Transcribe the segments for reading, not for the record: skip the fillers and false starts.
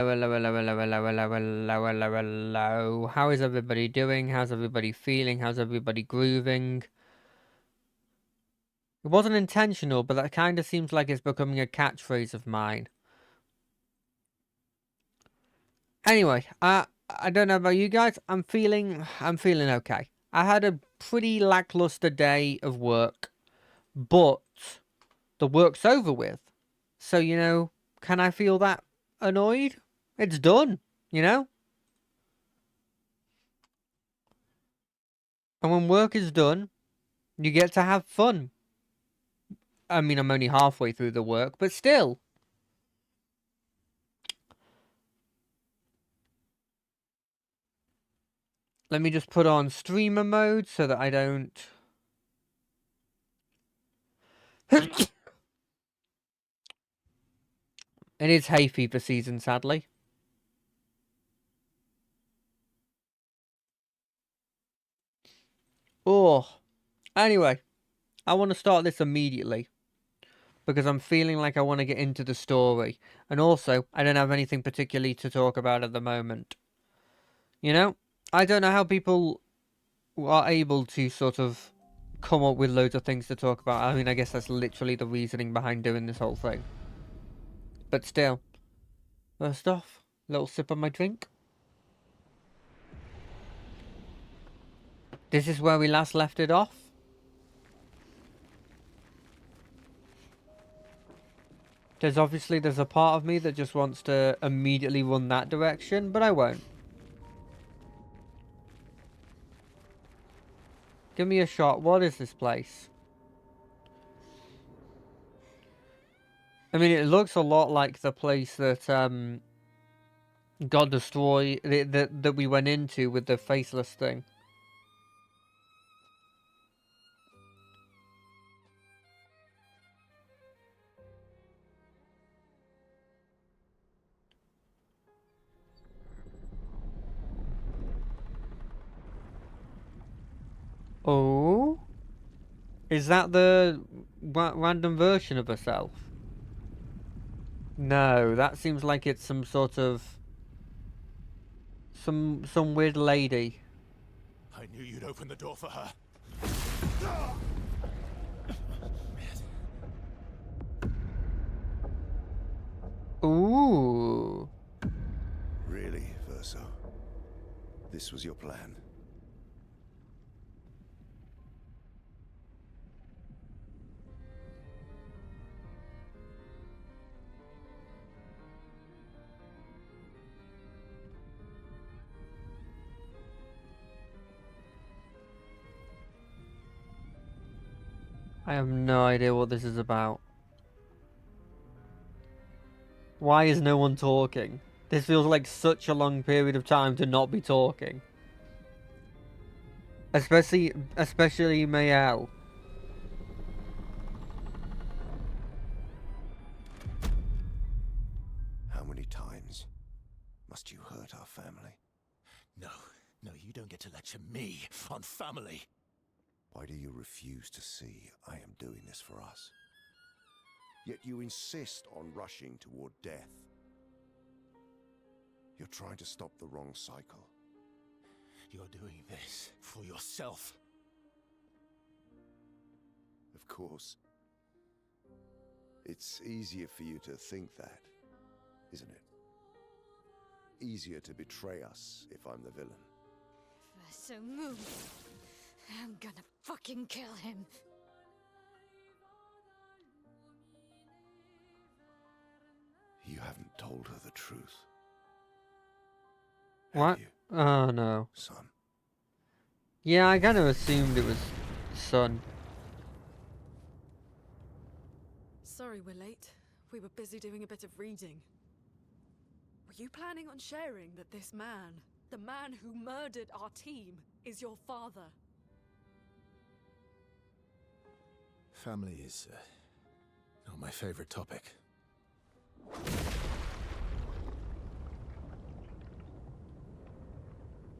Hello, hello, hello, hello, hello, hello, hello, hello. How is everybody doing? How's everybody feeling? How's everybody grooving? It wasn't intentional, but that kind of seems like it's becoming a catchphrase of mine. Anyway, I don't know about you guys. I'm feeling okay. I had a pretty lackluster day of work, but the work's over with. So, can I feel that annoyed? It's done, you know? And when work is done, you get to have fun. I mean, I'm only halfway through the work, but still. Let me just put on streamer mode so that I don't... It is hay fever season, sadly. Oh. Anyway, I want to start this immediately. Because I'm feeling like I want to get into the story. And also, I don't have anything particularly to talk about at the moment. You know? I don't know how people are able to sort of come up with loads of things to talk about. I mean, I guess that's literally the reasoning behind doing this whole thing. But still. First off, little sip of my drink. This is where we last left it off. There's a part of me that just wants to immediately run that direction, but I won't. Give me a shot. What is this place? I mean, it looks a lot like the place that got destroyed, that we went into with the faceless thing. Oh? Is that the random version of herself? No, that seems like it's some sort of... Some weird lady. I knew you'd open the door for her. Ooh. Really, Verso? This was your plan? I have no idea what this is about. Why is no one talking? This feels like such a long period of time to not be talking. Especially Mayel. How many times must you hurt our family? No, you don't get to lecture me on family. Why do you refuse to see I am doing this for us? Yet you insist on rushing toward death. You're trying to stop the wrong cycle. You're doing this for yourself. Of course. It's easier for you to think that, isn't it? Easier to betray us if I'm the villain. So move. I'm gonna fucking kill him. You haven't told her the truth. What? Have you, Oh no. son? Yeah, I kind of assumed it was Son. Sorry we're late. We were busy doing a bit of reading. Were you planning on sharing that this man, the man who murdered our team, is your father? Family is not my favorite topic.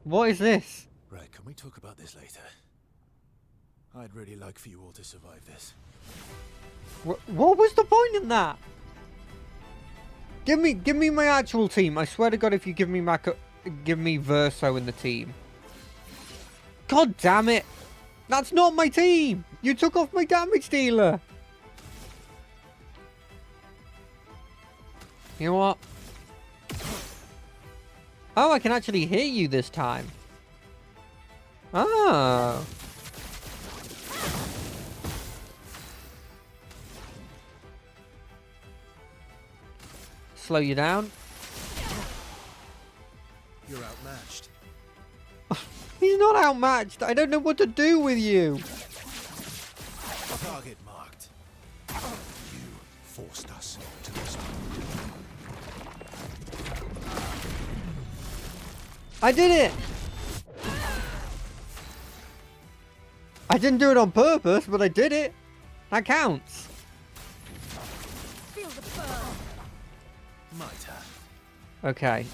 What is this? Right, can we talk about this later? I'd really like for you all to survive this. What was the point in that? Give me my actual team. I swear to God, if you give me Verso in the team. God damn it! That's not my team! You took off my damage dealer! You know what? Oh, I can actually hit you this time. Oh. Slow you down. You're outmatched. He's not outmatched. I don't know what to do with you. Target marked. You forced us to this. I did it! I didn't do it on purpose, but I did it. That counts. Feel the burn. My turn. Okay.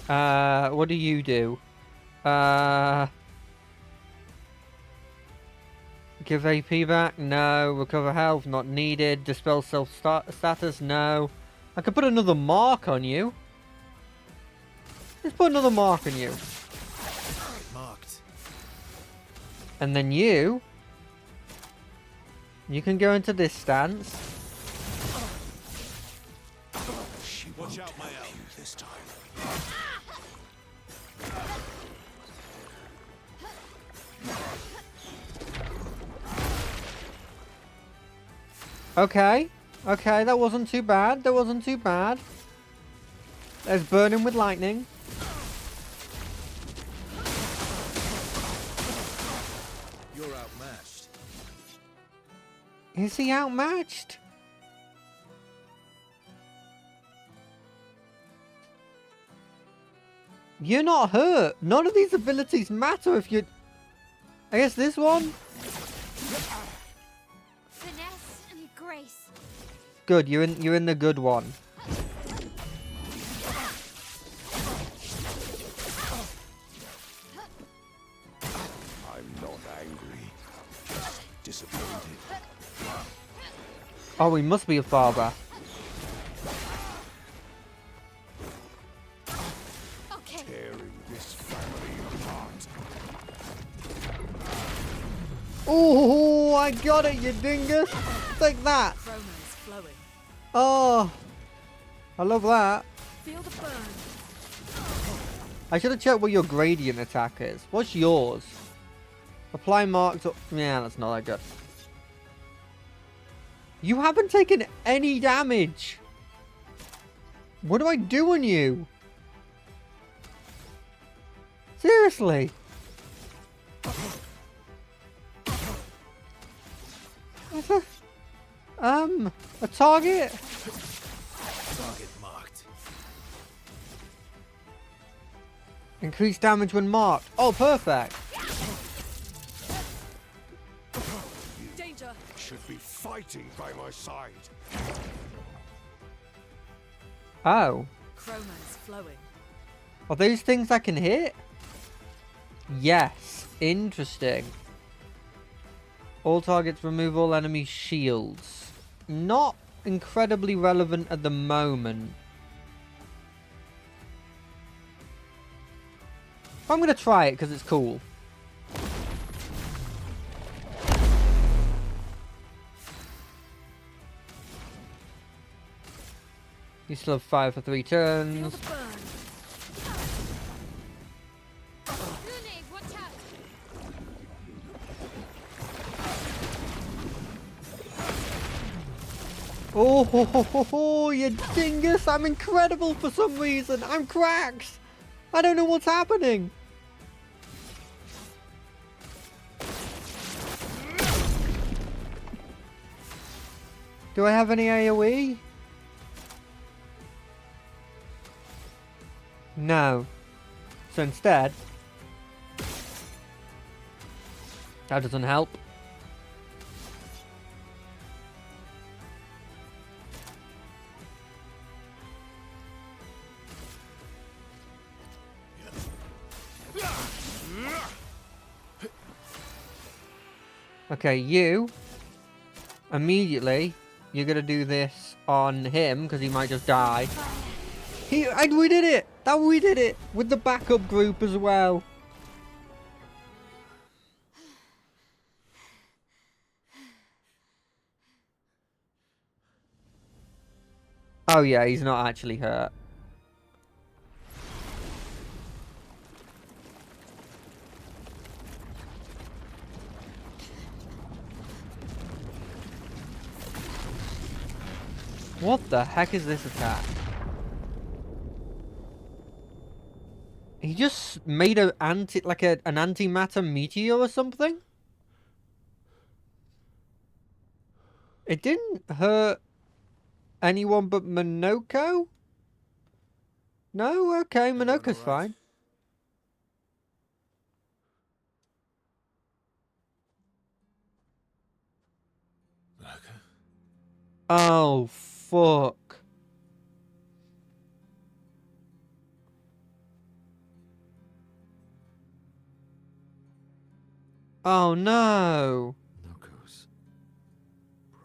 What do you do? Give AP back? No. Recover health? Not needed. Dispel self-status? No. I could put another mark on you. Let's put another mark on you. Marked. And then you can go into this stance. She Watch won't out, my help elf. you this time. Okay. Okay, that wasn't too bad. That wasn't too bad. There's burning with lightning. You're outmatched. Is he outmatched? You're not hurt. None of these abilities matter if you... I guess this one? Finesse and grace. Good, you're in the good one. I'm not angry. Just disappointed. Oh, he must be a father. Okay. Tearing this family apart. Oh, I got it, you dingus. Take that. Chroma's flowing. Oh, I love that. Feel the burn. I should have checked what your gradient attack is. What's yours? Apply marks. Yeah, that's not that good. You haven't taken any damage. What do I do on you? Seriously? A target? Target marked. Increased damage when marked. Oh, perfect. Danger. Should be fighting by my side. Oh. Chroma's flowing. Are those things I can hit? Yes. Interesting. All targets remove all enemy shields. Not incredibly relevant at the moment. I'm going to try it because it's cool. You still have 5 for 3 Feel turns. the burn. Grenade, watch out. Oh, ho, ho, ho, ho, you dingus! I'm incredible for some reason. I'm cracked. I don't know what's happening. Do I have any AoE? No. So instead, that doesn't help. Okay, you immediately you're gonna do this on him because he might just die. And we did it! We did it! With the backup group as well. Oh yeah, he's not actually hurt. What the heck is this attack? He just made an antimatter meteor or something? It didn't hurt anyone but Minoko? No? Okay, Everyone Minoko's all right? fine. Okay. Oh, fuck. Oh, no. Noko's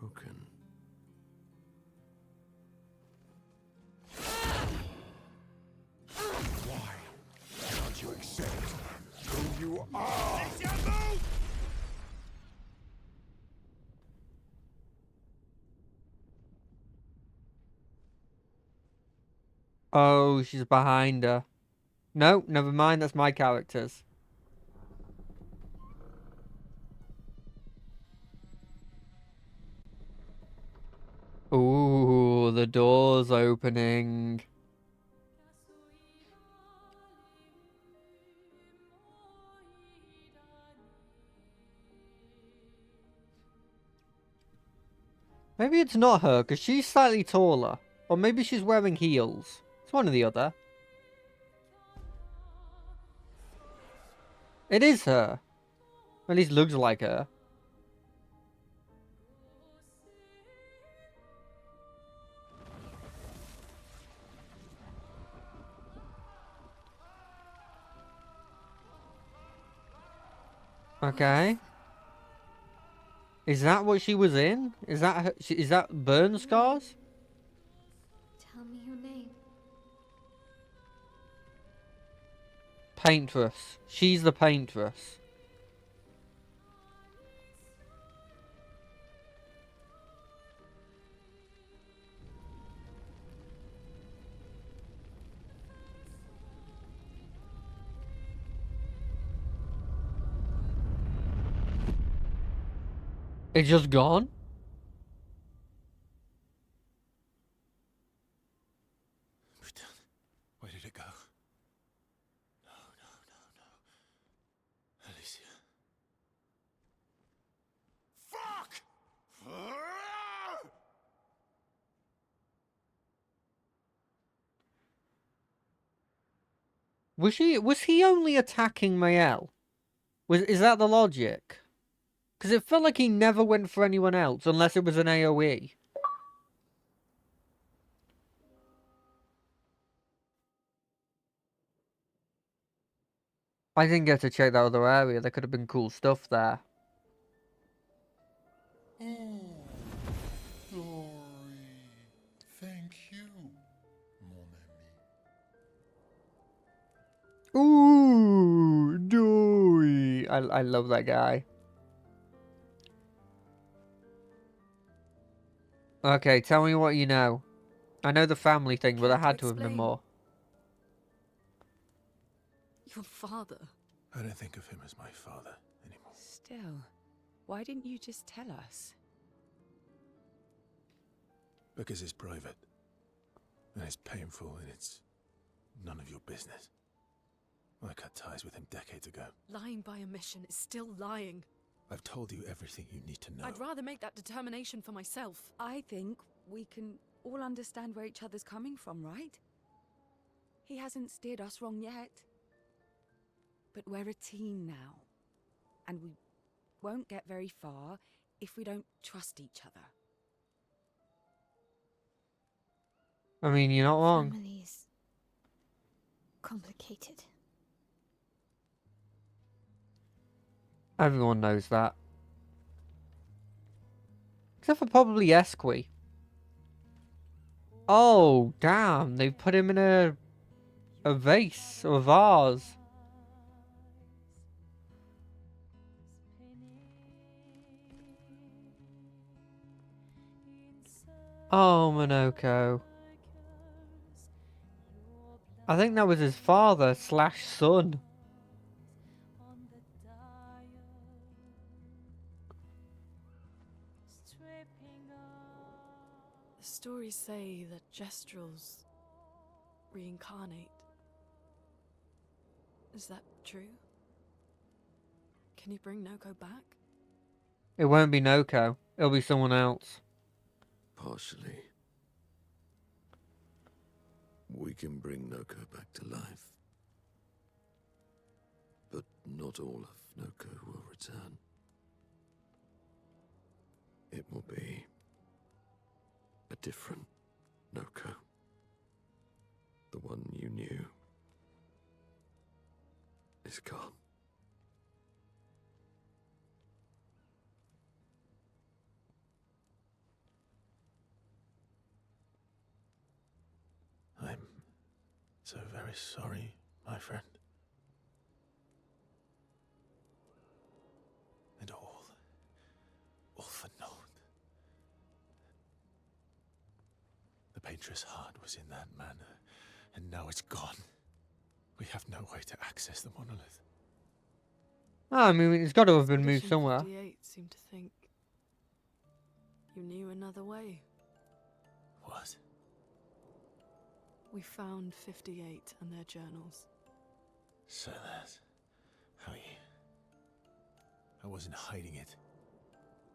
broken. Why can't you accept who you are? Oh, she's behind her. No, never mind, that's my characters. Ooh, the door's opening. Maybe it's not her, because she's slightly taller. Or maybe she's wearing heels. It's one or the other. It is her. At least looks like her. Okay. Is that what she was in? Is that her, is that burn scars? Tell me your name. Paintress. She's the paintress. It's just gone? Where did it go? No. Alicia. Fuck! Was he only attacking Mael? Is that the logic? Because it felt like he never went for anyone else unless it was an AoE. I didn't get to check that other area. There could have been cool stuff there. Oh, Dory. Thank you, mon ami. Ooh, Dory. I love that guy. Okay, tell me what you know. I know the family thing, but there Care to had to have been explain? more. Your father. I don't think of him as my father anymore. Still, why didn't you just tell us? Because it's private. And it's painful and it's none of your business. I cut ties with him decades ago. Lying by omission is still lying. I've told you everything you need to know. I'd rather make that determination for myself. I think we can all understand where each other's coming from, right? He hasn't steered us wrong yet. But we're a team now. And we won't get very far if we don't trust each other. I mean, you're not wrong. Family's complicated. Everyone knows that. Except for probably Esqui. Oh, damn. They put him in a vase or a vase. Oh, Monoko. I think that was his father slash son. The stories say that Jestrels reincarnate. Is that true? Can you bring Noko back? It won't be Noko. It'll be someone else. Partially. We can bring Noko back to life. But not all of Noko will return. It will be a different Noko. The one you knew is gone. I'm so very sorry, my friend. And all for naught. The Painter's heart was in that man, and now it's gone. We have no way to access the monolith. Oh, I mean, it's got to have been moved Expedition somewhere. 58 seemed to think you knew another way. What? We found 58 and their journals. So that's how you... I wasn't hiding it.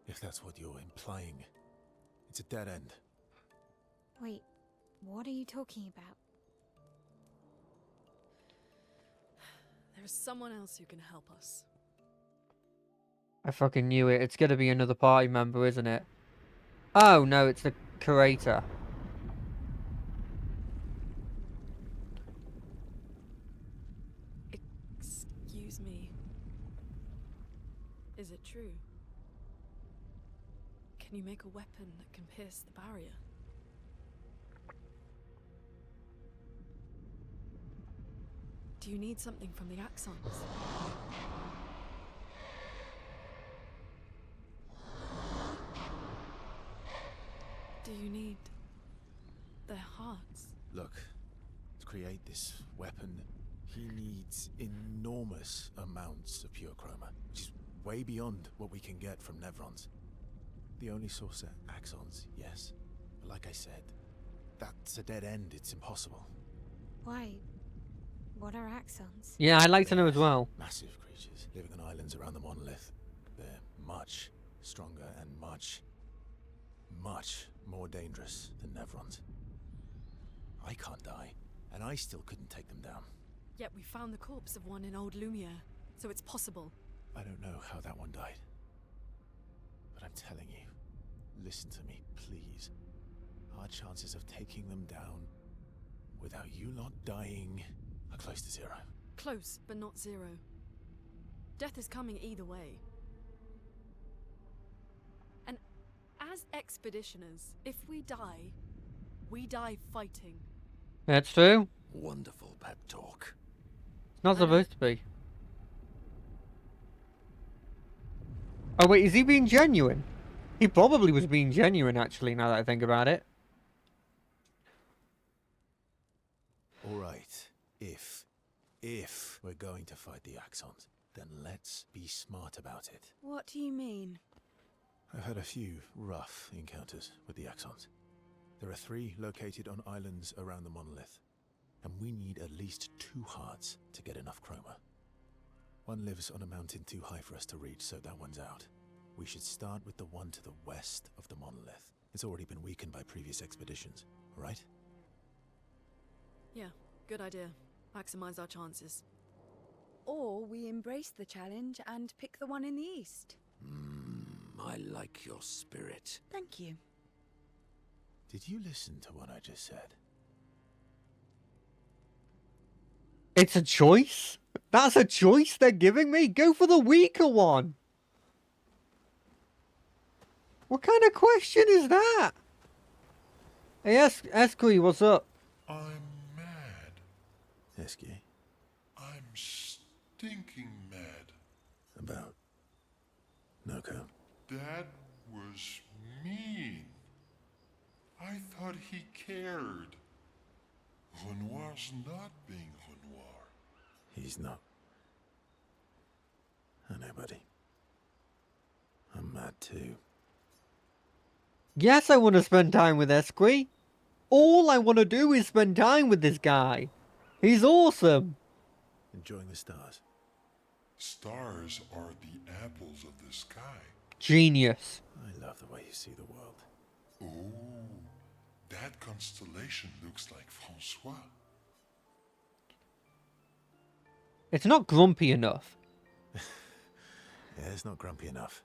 If that's what you're implying. It's a dead end. Wait, what are you talking about? There is someone else who can help us. I fucking knew it. It's gonna be another party member, isn't it? Oh, no, it's the curator. Excuse me. Is it true? Can you make a weapon that can pierce the barrier? Do you need something from the Axons? Do you need their hearts? Look, to create this weapon, he needs enormous amounts of pure chroma, which is way beyond what we can get from Nevrons. The only source are Axons, yes. But like I said, that's a dead end. It's impossible. Why? What are axons? Yeah, I'd like to know as They're well. Massive creatures living on islands around the monolith. They're much stronger and much more dangerous than Nevrons. I can't die, and I still couldn't take them down. Yet we found the corpse of one in Old Lumiere, so it's possible. I don't know how that one died. But I'm telling you, listen to me, please. Our chances of taking them down without you not dying are close to zero. Close, but not zero. Death is coming either way. And as expeditioners, if we die fighting. That's true. Wonderful pep talk. It's not supposed to be. Oh, wait, is he being genuine? He probably was being genuine, actually, now that I think about it. All right, if we're going to fight the Axons, then let's be smart about it. What do you mean? I've had a few rough encounters with the Axons. There are 3 located on islands around the monolith, and we need at least 2 hearts to get enough chroma. One lives on a mountain too high for us to reach, so that one's out. We should start with the one to the west of the monolith. It's already been weakened by previous expeditions, right? Yeah, good idea. Maximize our chances. Or we embrace the challenge and pick the one in the east. I like your spirit. Thank you. Did you listen to what I just said? It's a choice? That's a choice they're giving me? Go for the weaker one. What kind of question is that? Hey, Esqui, what's up? I'm mad. Esky, I'm stinking mad. about Noko. That was mean. I thought he cared. Renoir's not being Renoir. He's not. I know, buddy. I'm mad too. Yes, I want to spend time with Esqui. All I want to do is spend time with this guy. He's awesome. Enjoying the stars. Stars are the apples of the sky. Genius. I love the way you see the world. Oh, that constellation looks like Francois. It's not grumpy enough. Yeah, it's not grumpy enough.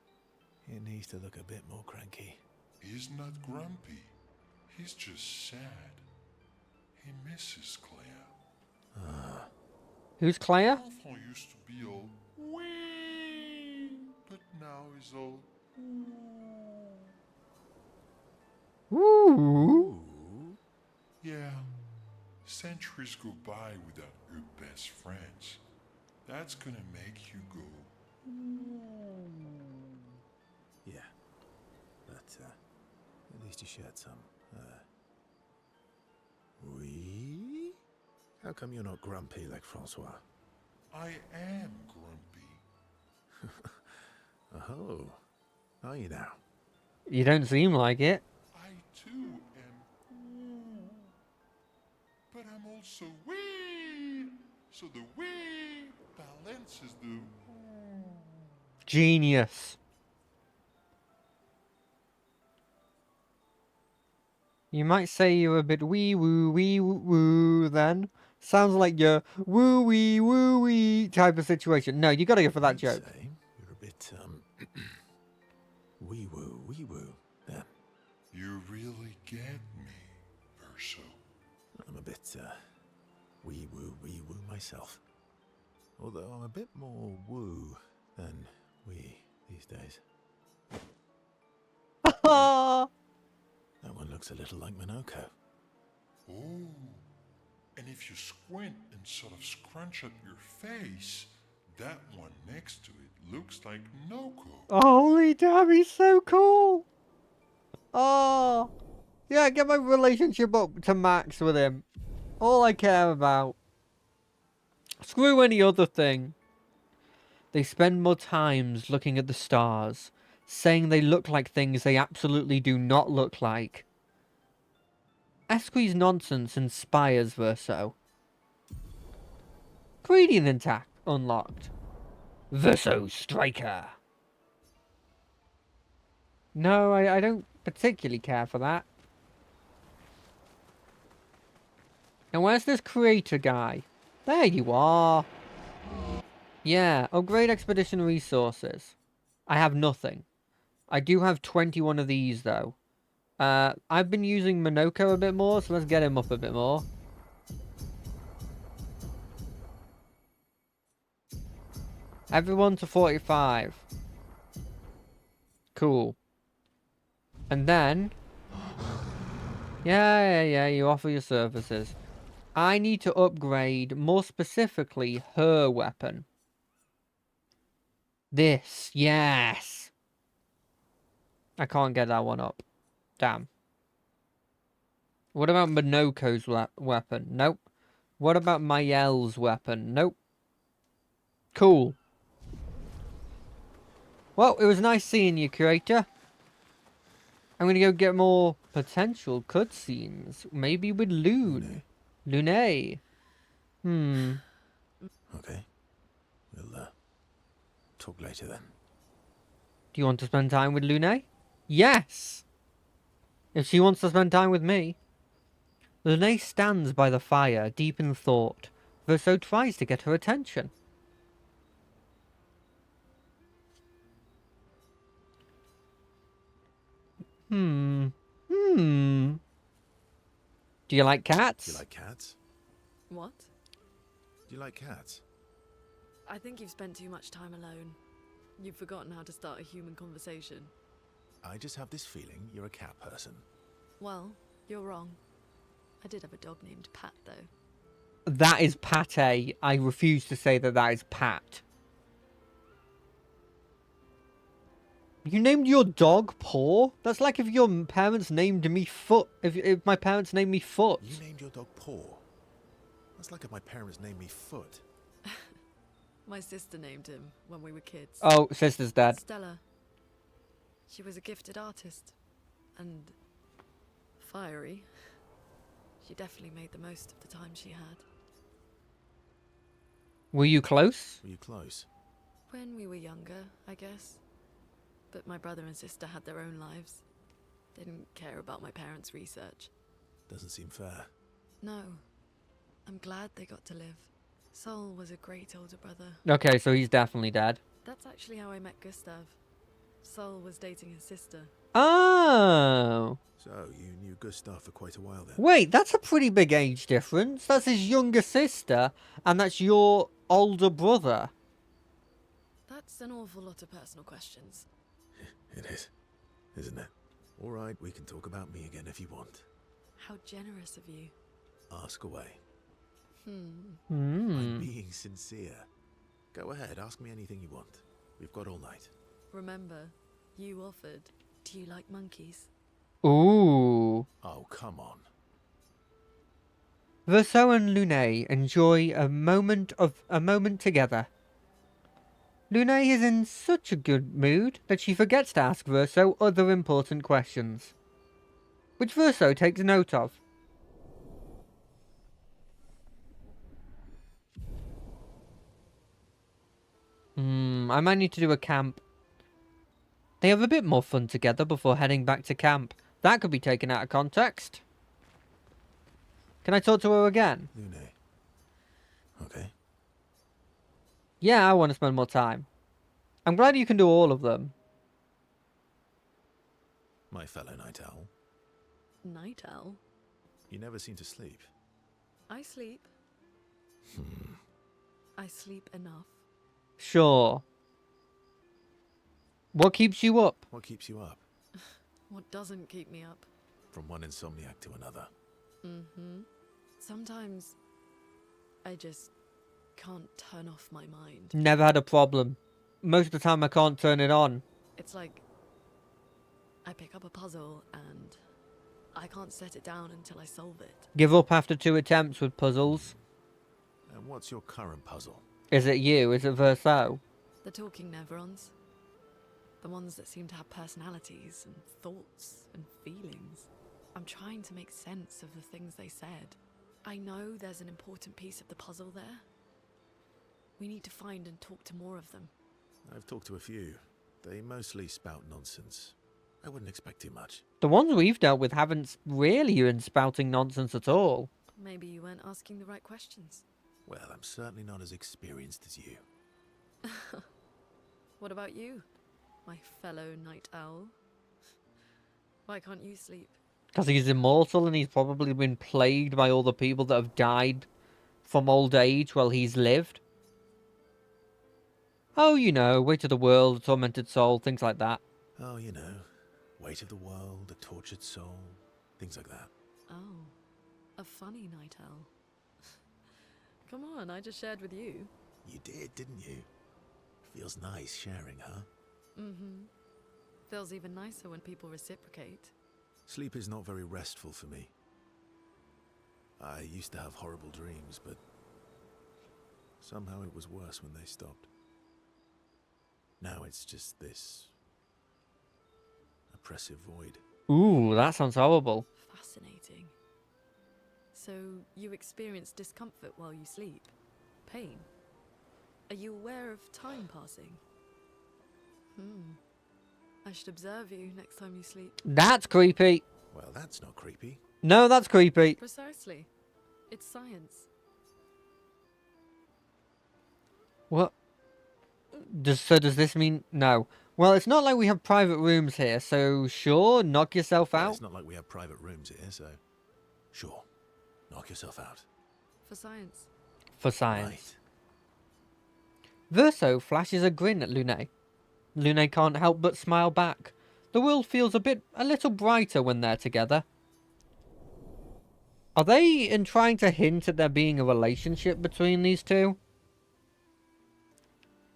It needs to look a bit more cranky. He's not grumpy. He's just sad. He misses Claire. Who's Claire? Enfant used to be all wee, but now he's all ooh. Ooh. Yeah, centuries go by without your best friends. That's gonna make you go. Yeah. But, at least you shared some. We? How come you're not grumpy like Francois? I am grumpy. Oh. Are you now? You don't seem like it. I too am ooh, but I'm also wee. So the wee balances the ooh. Genius. You might say you're a bit wee woo then. Sounds like you're woo wee type of situation. No, you gotta go for that I'd joke. say you're a bit, wee woo. Yeah, You really get me, Verso. I'm a bit, wee woo myself. Although I'm a bit more woo than wee these days. That one looks a little like Minoko. Oh, and if you squint and sort of scrunch up your face, that one next to it looks like Noko. Holy damn, he's so cool. Oh, yeah, get my relationship up to max with him. All I care about. Screw any other thing. They spend more times looking at the stars, saying they look like things they absolutely do not look like. Esqui's nonsense inspires Verso. Gradient attack unlocked. Verso Striker. No, I don't particularly care for that. Now where's this creator guy? There you are. Yeah, upgrade expedition resources. I have nothing. I do have 21 of these though. I've been using Minoko a bit more, so let's get him up a bit more. Everyone to 45. Cool. And then... Yeah, you offer your services. I need to upgrade, more specifically, her weapon. This, yes! I can't get that one up. Damn. What about Minoko's weapon? Nope. What about Mael's weapon? Nope. Cool. Well, it was nice seeing you, Curator. I'm gonna go get more potential cutscenes. Maybe with Lune. Lune. Okay. We'll, talk later then. Do you want to spend time with Lune? Yes! If she wants to spend time with me. Lune stands by the fire, deep in thought. Verso tries to get her attention. Do you like cats? Do you like cats? What? Do you like cats? I think you've spent too much time alone. You've forgotten how to start a human conversation. I just have this feeling you're a cat person. Well, You're wrong. I did have a dog named Pat, though. That is Pate. I refuse to say that that is Pat. You named your dog Paw? That's like if your parents named me Foot. If my parents named me Foot. You named your dog Paw? That's like if my parents named me Foot. My sister named him when we were kids. Oh, sister's dead. Stella. She was a gifted artist. And fiery. She definitely made the most of the time she had. Were you close? Were you close? When we were younger, I guess. But my brother and sister had their own lives. They didn't care about my parents' research. Doesn't seem fair. No. I'm glad they got to live. Sol was a great older brother. Okay, so he's definitely dead. That's actually how I met Gustav. Sol was dating his sister. Oh. So, you knew Gustav for quite a while then? Wait, that's a pretty big age difference. That's his younger sister, and that's your older brother. That's an awful lot of personal questions. It is, isn't it? All right, we can talk about me again if you want. How generous of you. Ask away. I'm Hmm. being sincere. Go ahead, ask me anything you want. We've got all night. Remember, you offered. Do you like monkeys? Ooh. Oh, come on. Verso and Lune enjoy a moment together. Lune is in such a good mood that she forgets to ask Verso other important questions, which Verso takes note of. I might need to do a camp. They have a bit more fun together before heading back to camp. That could be taken out of context. Can I talk to her again? Lune. Okay. Yeah, I want to spend more time. I'm glad you can do all of them. My fellow night owl. Night owl? You never seem to sleep. I sleep. I sleep enough. Sure. What keeps you up? What keeps you up? What doesn't keep me up? From one insomniac to another. Sometimes I just can't turn off my mind. Never had a problem. Most of the time I can't turn it on. It's like I pick up a puzzle and I can't set it down until I solve it. Give up after 2 attempts with puzzles. And what's your current puzzle? Is it you? Is it Verso? The talking Neverons. The ones that seem to have personalities and thoughts and feelings. I'm trying to make sense of the things they said. I know there's an important piece of the puzzle there. We need to find and talk to more of them. I've talked to a few. They mostly spout nonsense. I wouldn't expect too much. The ones we've dealt with haven't really been spouting nonsense at all. Maybe you weren't asking the right questions. Well, I'm certainly not as experienced as you. What about you, my fellow night owl? Why can't you sleep? Because he's immortal and he's probably been plagued by all the people that have died from old age while he's lived. Oh, you know, weight of the world, a tormented soul, things like that. Oh, you know, weight of the world, a tortured soul, things like that. Oh, a funny night owl. Come on, I just shared with you. You did, didn't you? Feels nice sharing, huh? Feels even nicer when people reciprocate. Sleep is not very restful for me. I used to have horrible dreams, but somehow it was worse when they stopped. Now it's just this oppressive void. Ooh, that sounds horrible. Fascinating. So, you experience discomfort while you sleep? Pain? Are you aware of time passing? I should observe you next time you sleep. That's creepy. Well, that's not creepy. No, that's creepy. Precisely. It's science. What? So does this mean... No. Well, it's not like we have private rooms here, so sure, knock yourself Well, out. it's not like we have private rooms here, so sure, knock yourself out. For science. For science. Right. Verso flashes a grin at Lune. Lune can't help but smile back. The world feels a little brighter when they're together. Are they in trying to hint at there being a relationship between these two?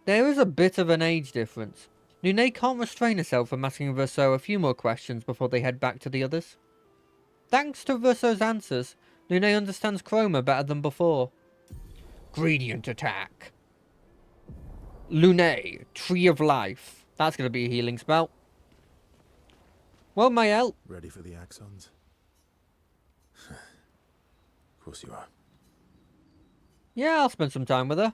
There is a bit of an age difference. Lunay can't restrain herself from asking Verso a few more questions before they head back to the others. Thanks to Verso's answers, Lunay understands Chroma better than before. Gradient attack. Lunay, Tree of Life. That's going to be a healing spell. Well, Mael. Ready for the Axons? Of course you are. Yeah, I'll spend some time with her.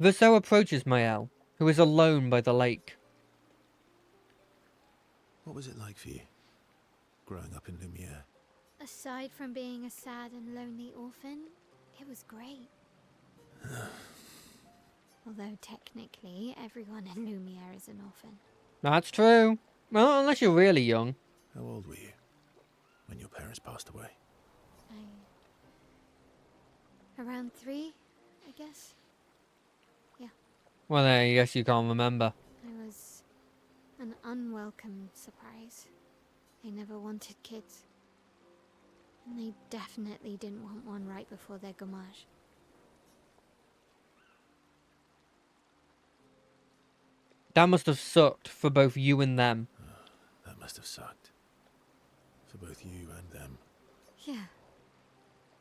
Verso approaches Mael, who is alone by the lake. What was it like for you, growing up in Lumiere? Aside from being a sad and lonely orphan, it was great. Although technically, everyone in Lumiere is an orphan. That's true. Well, unless you're really young. How old were you when your parents passed away? Around 3, I guess. Well, I guess you can't remember. I was an unwelcome surprise. They never wanted kids. And they definitely didn't want one right before their gommage. That must have sucked for both you and them. That must have sucked. For both you and them. Yeah,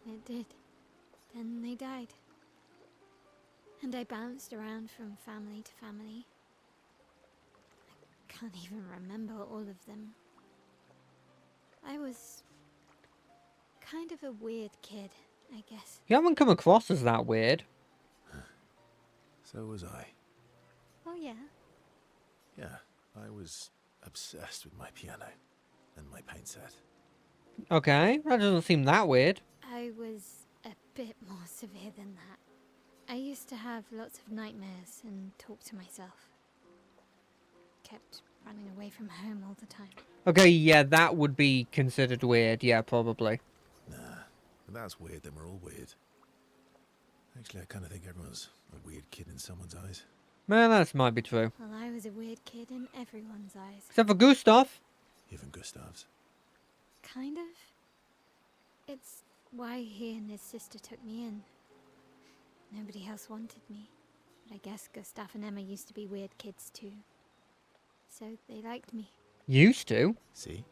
it did. Then they died. And I bounced around from family to family. I can't even remember all of them. I was kind of a weird kid, I guess. You haven't come across as that weird. So was I. Oh yeah? Yeah, I was obsessed with my piano and my paint set. Okay, that doesn't seem that weird. I was a bit more severe than that. I used to have lots of nightmares and talk to myself. Kept running away from home all the time. Okay, yeah, that would be considered weird. Yeah, probably. Nah, if that's weird, then we're all weird. Actually, I kind of think everyone's a weird kid in someone's eyes. Well, that might be true. Well, I was a weird kid in everyone's eyes. Except for Gustav. Even Gustav's. Kind of. It's why he and his sister took me in. Nobody else wanted me. But I guess Gustav and Emma used to be weird kids too. So they liked me. Used to. See?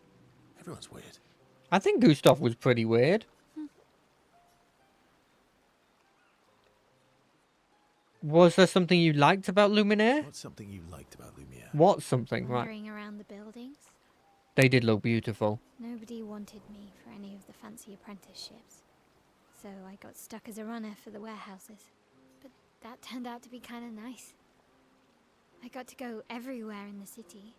Everyone's weird. I think Gustav was pretty weird. Was there something you liked about Luminaire? What's something you liked about Lumiere? What's something, right? Wandering around the buildings. They did look beautiful. Nobody wanted me for any of the fancy apprenticeships. So I got stuck as a runner for the warehouses. But that turned out to be kind of nice. I got to go everywhere in the city.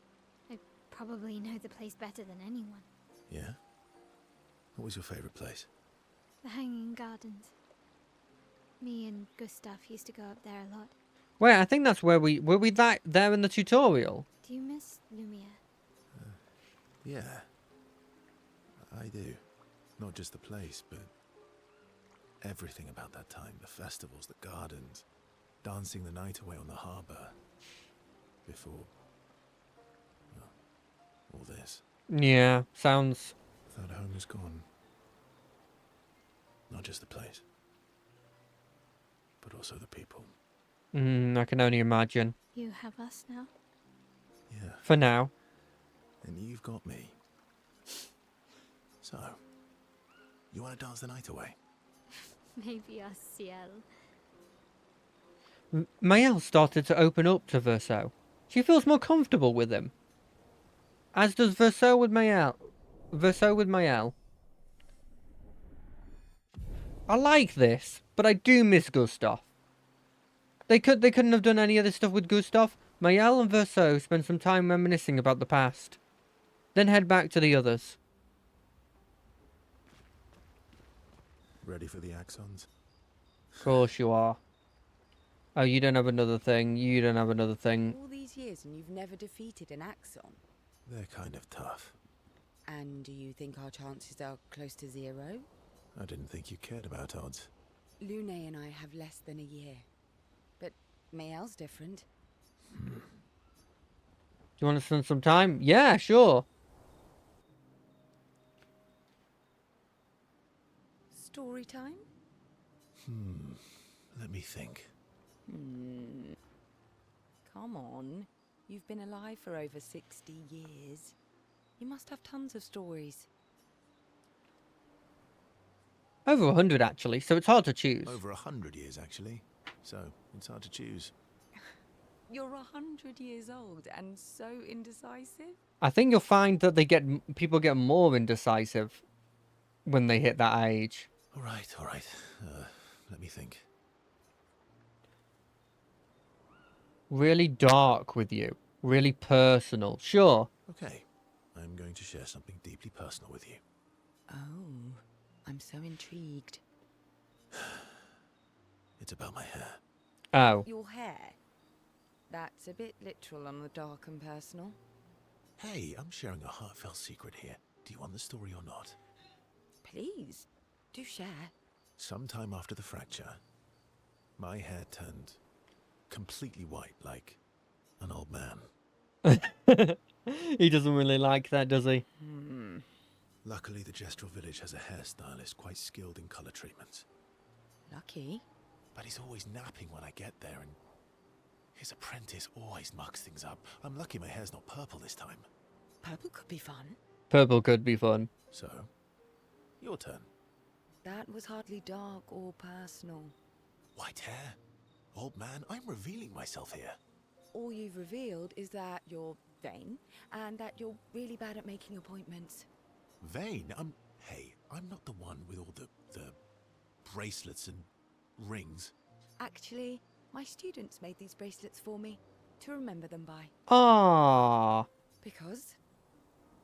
I probably know the place better than anyone. Yeah? What was your favorite place? The Hanging Gardens. Me and Gustav used to go up there a lot. Wait, I think that's where were we there in the tutorial? Do you miss Lumiere? Yeah. I do. Not just the place, but everything about that time. The festivals, the gardens, dancing the night away on the harbour. Before, well, all this. Yeah, sounds... That home is gone. Not just the place, but also the people. I can only imagine. You have us now? Yeah, For now. and you've got me. So, you want to dance the night away? Maybe us, Ciel. Mael started to open up to Verso. She feels more comfortable with him. As does Verso with Mael. I like this, but I do miss Gustav. They couldn't have done any of this stuff with Gustav. Mael and Verso spend some time reminiscing about the past. Then head back to the others. Ready for the Axons? Of course you are. Oh, you don't have another thing. You don't have another thing. All these years and you've never defeated an Axon? They're kind of tough. And do you think our chances are close to 0? I didn't think you cared about odds. Lunay and I have less than a year. But Mael's different. Do you want to spend some time? Yeah, sure. Story time? Let me think. Come on. You've been alive for over 60 years. You must have tons of stories. Over 100, actually, so it's hard to choose. Over 100 years, actually. So, it's hard to choose. You're 100 years old and so indecisive? I think you'll find that people get more indecisive when they hit that age. All right. Let me think. Really dark with you. Really personal. Sure. Okay, I'm going to share something deeply personal with you. Oh, I'm so intrigued. It's about my hair. Oh. Your hair? That's a bit literal on the dark and personal. Hey, I'm sharing a heartfelt secret here. Do you want the story or not? Please, do share. Sometime after the fracture, my hair turned completely white, like an old man. He doesn't really like that, does he? Luckily, the Gestrel village has a hairstylist quite skilled in color treatments. Lucky. But he's always napping when I get there, and his apprentice always mucks things up. I'm lucky my hair's not purple this time. Purple could be fun. Purple could be fun. So, your turn. That was hardly dark or personal. White hair? Old man, I'm revealing myself here. All you've revealed is that you're vain and that you're really bad at making appointments. Vain? Hey, I'm not the one with all the bracelets and rings. Actually, my students made these bracelets for me to remember them by. Ah. Because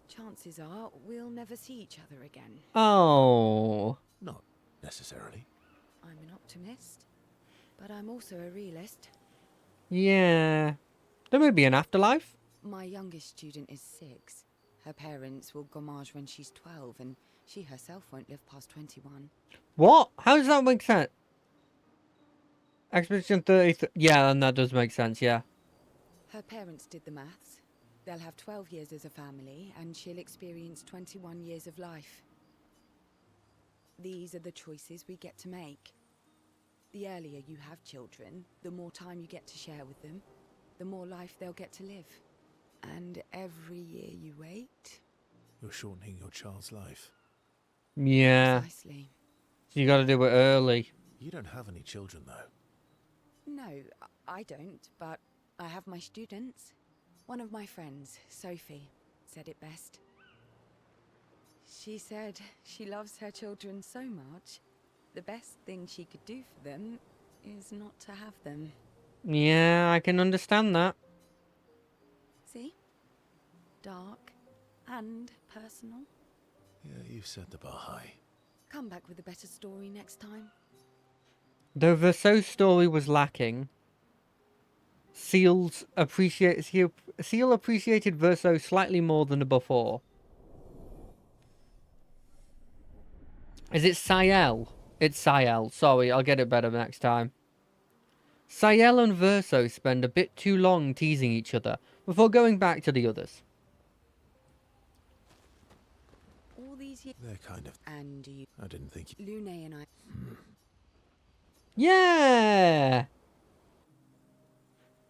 chances are we'll never see each other again. Oh. Not necessarily. I'm an optimist, but I'm also a realist. Yeah. There may be an afterlife. My youngest student is 6. Her parents will gommage when she's 12, and she herself won't live past 21. What? How does that make sense? Expedition 30... Yeah, and that does make sense, yeah. Her parents did the maths. They'll have 12 years as a family, and she'll experience 21 years of life. These are the choices we get to make. The earlier you have children, the more time you get to share with them, the more life they'll get to live. And every year you wait... You're shortening your child's life. Yeah. Precisely. So you gotta do it early. You don't have any children, though. No, I don't, but I have my students. One of my friends, Sophie, said it best. She said she loves her children so much, the best thing she could do for them is not to have them. Yeah, I can understand that. See? Dark and personal. Yeah, you've set the bar high. Come back with a better story next time. Though Verso's story was lacking, Seal appreciated Verso slightly more than before. Is it Sael? It's Sael. Sorry, I'll get it better next time. Sael and Verso spend a bit too long teasing each other before going back to the others. All these years... They're kind of... And you... I didn't think you... Lune and I... Yeah!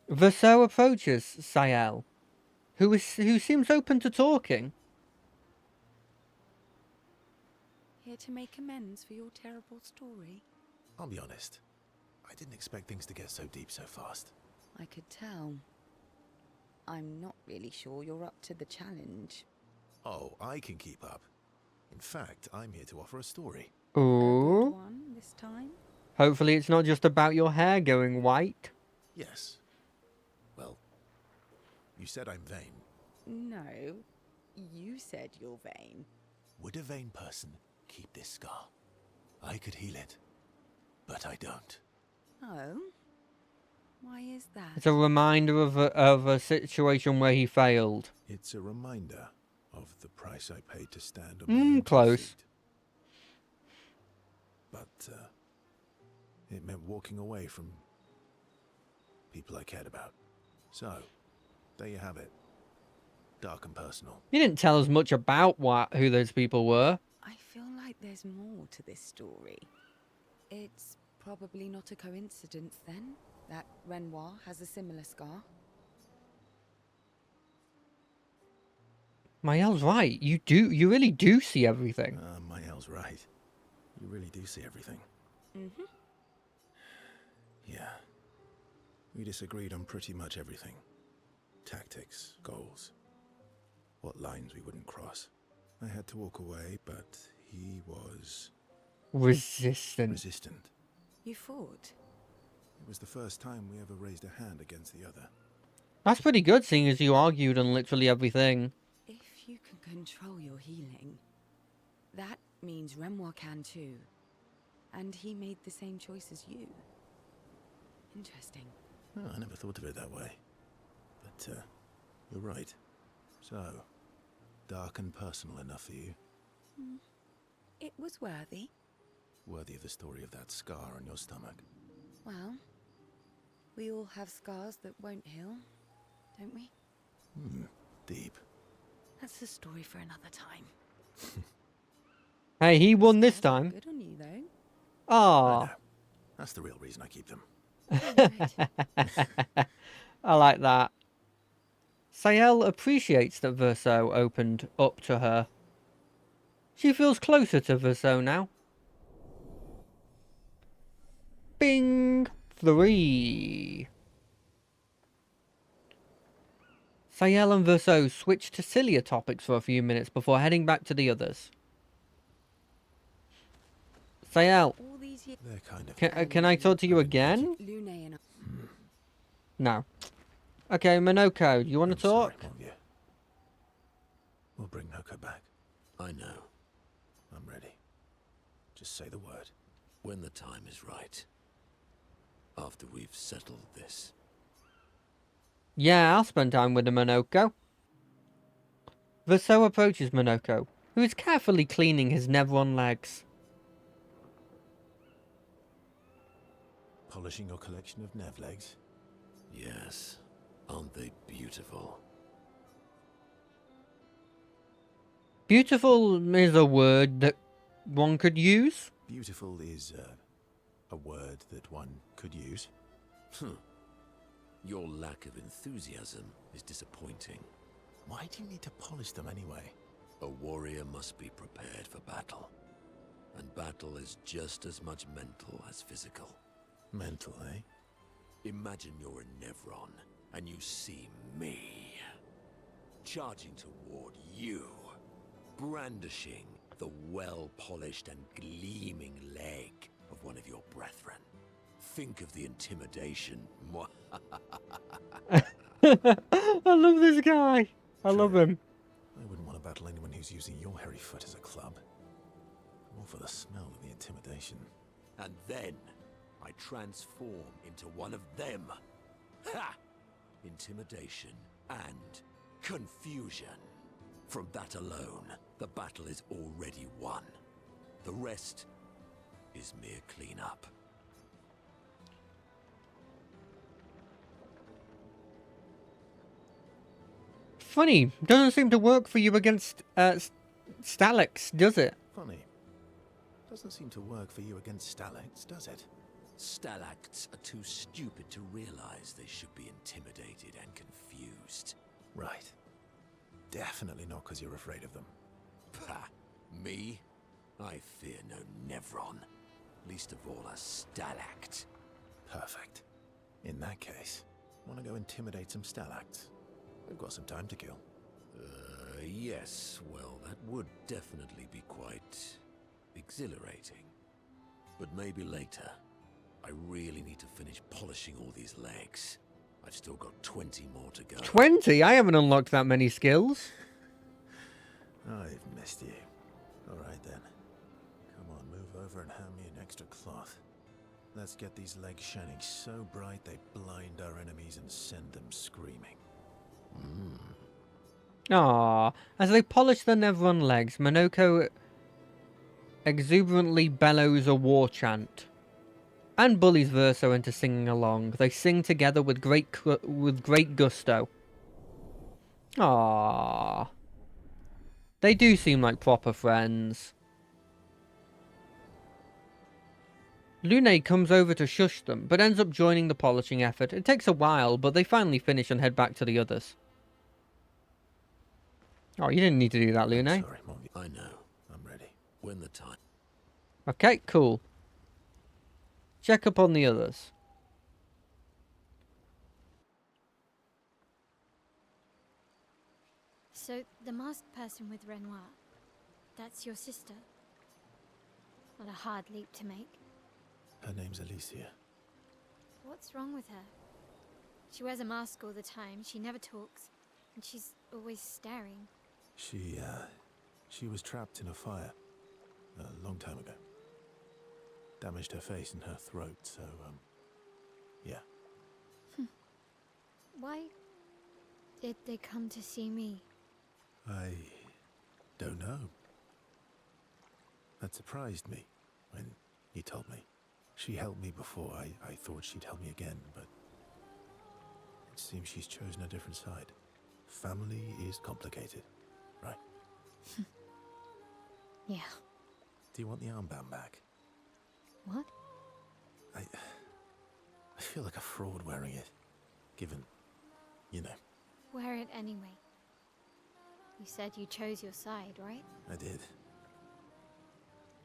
Verso approaches Sael, who seems open to talking. Here to make amends for your terrible story. I'll be honest. I didn't expect things to get so deep so fast. I could tell. I'm not really sure you're up to the challenge. Oh, I can keep up. In fact, I'm here to offer a story. A good Ooh. one this time? Hopefully it's not just about your hair going white. Yes. Well, you said I'm vain. No, you said you're vain. Would a vain person keep this scar? I could heal it, but I don't. Oh? Why is that? It's a reminder of a situation where he failed. It's a reminder of the price I paid to stand on my own 2 Close. feet. But, it meant walking away from people I cared about. So, there you have it. Dark and personal. You didn't tell us much about who those people were. I feel like there's more to this story. It's probably not a coincidence, then, that Renoir has a similar scar. Mael's right. You really do see everything. Mael's right. You really do see everything. Mm-hmm. Yeah. We disagreed on pretty much everything. Tactics, goals, what lines we wouldn't cross. I had to walk away, but he was Resistant. resistant. You fought? It was the first time we ever raised a hand against the other. That's pretty good, seeing as you argued on literally everything. If you can control your healing, that means Renoir can too. And he made the same choice as you. Interesting. Oh, I never thought of it that way. But, you're right. So, dark and personal enough for you? It was worthy. Worthy of the story of that scar on your stomach. Well, we all have scars that won't heal, don't we? Deep. That's a story for another time. Hey, he won this Scars are time. Good on you, though. I Aw. know. That's the real reason I keep them. Right. I like that. Sayel appreciates that Verso opened up to her. She feels closer to Verso now. Bing! 3. Sayel and Verso switch to sillier topics for a few minutes before heading back to the others. Sayel, All these years. They're kind of... can I talk to you again? Lune and No. Okay, Monoko, do you want to I'm talk? sorry, Mongia. We'll bring Noko back. I know. I'm ready. Just say the word. When the time is right. After we've settled this. Yeah, I'll spend time with the Monoko. Verso approaches Monoko, who is carefully cleaning his Nevron legs. Polishing your collection of Nev legs? Yes. Aren't they beautiful? Beautiful is a word that one could use. Beautiful is a word that one could use. Your lack of enthusiasm is disappointing. Why do you need to polish them anyway? A warrior must be prepared for battle. And battle is just as much mental as physical. Mental, eh? Imagine you're a Nevron, and you see me. Charging toward you. Brandishing the well-polished and gleaming leg of one of your brethren. Think of the intimidation. I love this guy. I love him. I wouldn't want to battle anyone who's using your hairy foot as a club. More for the smell than the intimidation. And then I transform into one of them. Ha! Intimidation and confusion. From that alone, the battle is already won. The rest is mere cleanup. Funny, doesn't seem to work for you against Stalax, does it? Funny. Doesn't seem to work for you against Stalax, does it? Stalacts are too stupid to realize they should be intimidated and confused. Right. Definitely not because you're afraid of them. Pah! Me? I fear no Nevron. Least of all a Stalact. Perfect. In that case, want to go intimidate some Stalacts? We've got some time to kill. Yes, well, that would definitely be quite exhilarating. But maybe later. I really need to finish polishing all these legs. I've still got 20 more to go. 20? I haven't unlocked that many skills. I've missed you. All right then. Come on, move over and hand me an extra cloth. Let's get these legs shining so bright they blind our enemies and send them screaming. Ah, as they polish their Nevron legs, Monoko exuberantly bellows a war chant and bullies Verso into singing along. They sing together with great gusto. Ah, they do seem like proper friends. Lune comes over to shush them, but ends up joining the polishing effort. It takes a while, but they finally finish and head back to the others. Oh, you didn't need to do that, Lune. Sorry, Mom. I know. I'm ready. When the time. Okay, cool. Check up on the others. So, the masked person with Renoir, that's your sister? What a hard leap to make. Her name's Alicia. What's wrong with her? She wears a mask all the time, she never talks, and she's always staring. She was trapped in a fire a long time ago. Damaged her face and her throat, so, yeah. Why did they come to see me? I don't know. That surprised me when you told me. She helped me before. I thought she'd help me again, but it seems she's chosen a different side. Family is complicated, right? Yeah. Do you want the armband back? What? I feel like a fraud wearing it, given, you know. Wear it anyway. You said you chose your side, right? I did.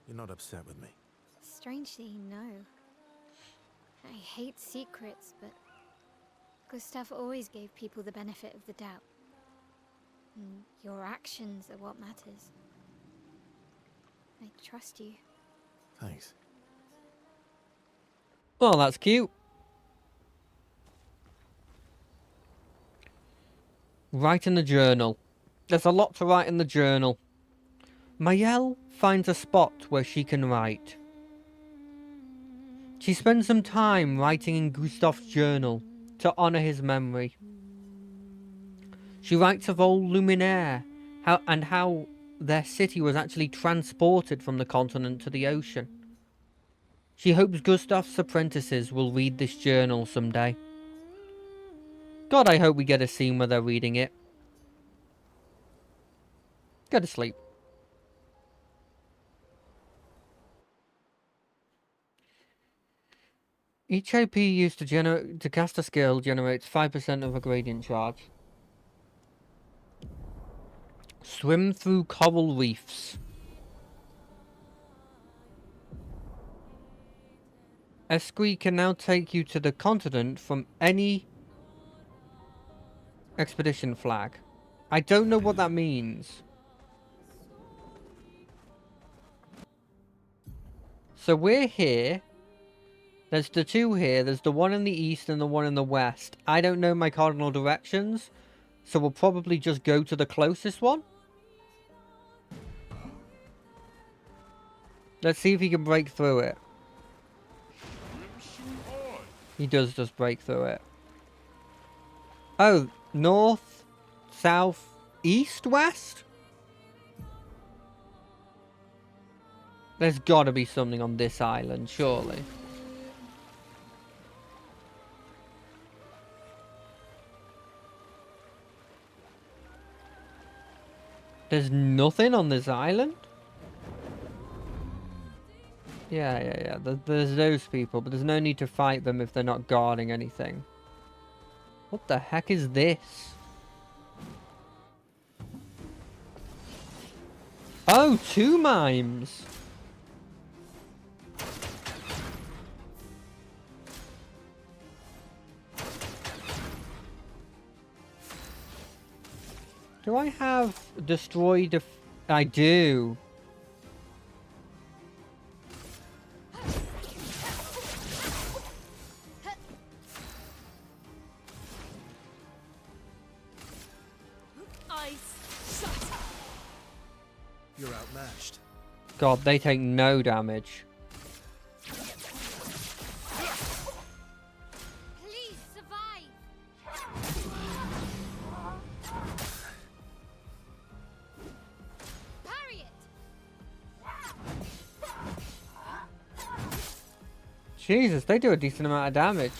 You're not upset with me. Strangely, no. I hate secrets, but Gustav always gave people the benefit of the doubt. And your actions are what matters. I trust you. Thanks. Well, that's cute. Write in the journal. There's a lot to write in the journal. Mayel finds a spot where she can write. She spends some time writing in Gustav's journal to honour his memory. She writes of old Luminaire and how their city was actually transported from the continent to the ocean. She hopes Gustav's apprentices will read this journal someday. God, I hope we get a scene where they're reading it. Go to sleep. Each AP used to cast a skill generates 5% of a gradient charge. Swim through coral reefs. Esqui can now take you to the continent from any expedition flag. I don't know what that means. So we're here. There's the two here. There's the one in the east and the one in the west. I don't know my cardinal directions, so we'll probably just go to the closest one. Let's see if he can break through it. He does just break through it. Oh, north, south, east, west? There's gotta be something on this island, surely. There's nothing on this island? Yeah. There's those people, but there's no need to fight them if they're not guarding anything. What the heck is this? Oh, two mimes! Do I have destroyed I do. You're outmatched. God, they take no damage. Please survive. Parry it. Jesus, they do a decent amount of damage.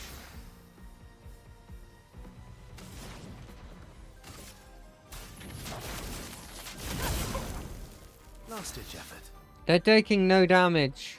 Last ditch effort. They're taking no damage.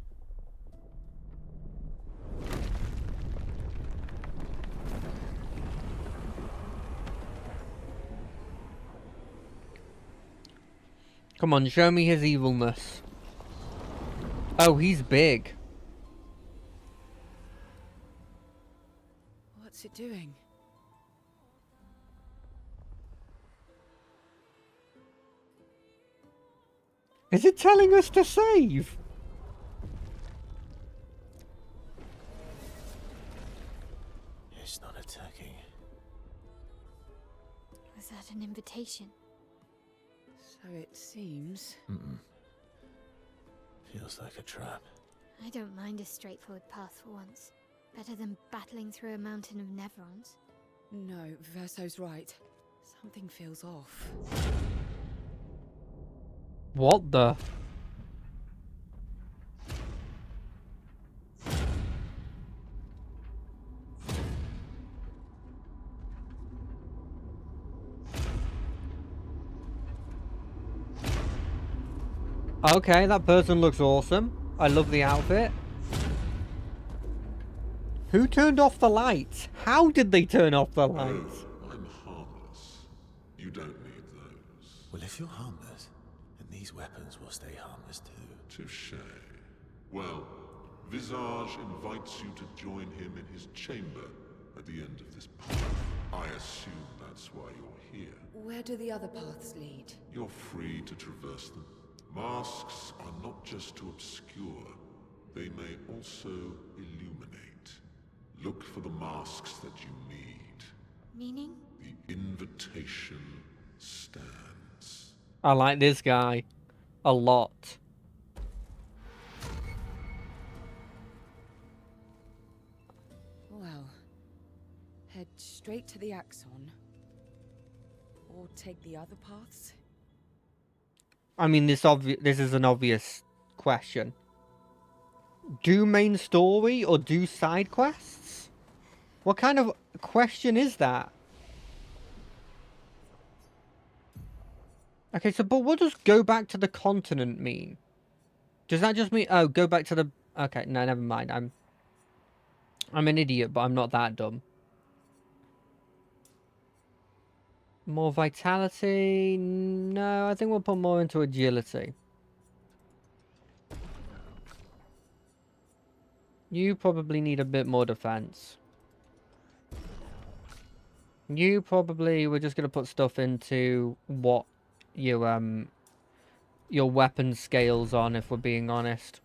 Come on, show me his evilness. Oh, he's big. What's it doing? Is it telling us to save? It's not attacking. Was that an invitation? So it seems. Feels like a trap. I don't mind a straightforward path for once. Better than battling through a mountain of Nevrons. No, Verso's right. Something feels off. What the? Okay, that person looks awesome. I love the outfit. Who turned off the lights? How did they turn off the lights? Oh, I'm harmless. You don't need those. Well, if you're harmless, then these weapons will stay harmless too. Touché. Well, Visage invites you to join him in his chamber at the end of this path. I assume that's why you're here. Where do the other paths lead? You're free to traverse them. Masks are not just to obscure, they may also illuminate. Look for the masks that you need. Meaning? The invitation stands. I like this guy a lot. Well, head straight to the Axon. Or take the other paths? I mean, this is an obvious question. Do main story or do side quests? What kind of question is that? Okay, so but what does go back to the continent mean? Does that just mean go back to the okay, no, never mind. I'm an idiot, but I'm not that dumb. More vitality? No, I think we'll put more into agility. You probably need a bit more defense. You probably, we're just going to put stuff into what your weapon scales on, if we're being honest.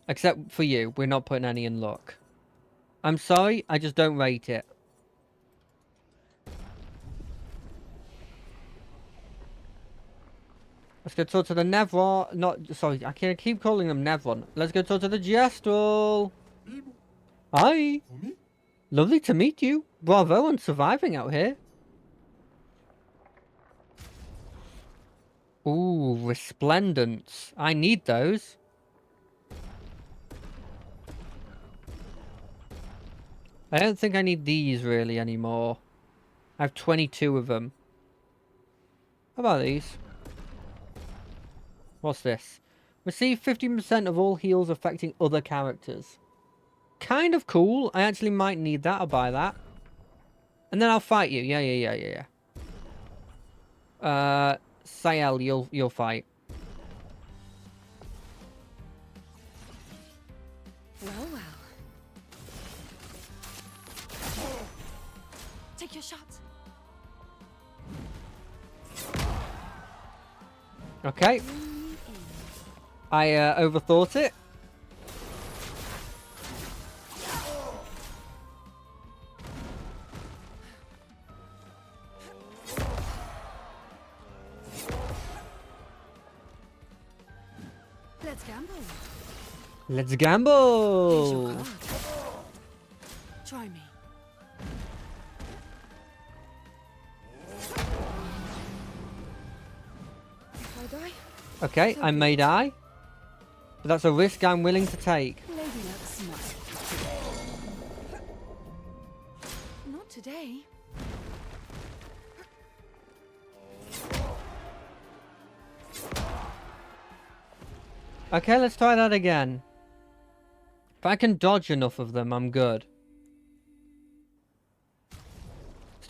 Except for you, we're not putting any in luck. I'm sorry, I just don't rate it. Let's go talk to the Nevron. Not sorry, I can't keep calling them Nevron. Let's go talk to the Gestrel. Hi. Lovely to meet you. Bravo on surviving out here. Ooh, resplendence. I need those. I don't think I need these really anymore. I have 22 of them. How about these? What's this? Receive 15% of all heals affecting other characters. Kind of cool. I actually might need that. I'll buy that. And then I'll fight you. Yeah. Sael, you'll fight. Well. Take your shots. Okay. I overthought it. Let's gamble. Let's Here's your gamble. card. Try me. If I die, Okay, I may die. But that's a risk I'm willing to take. lady luck smile. Not today. Okay, let's try that again. If I can dodge enough of them, I'm good.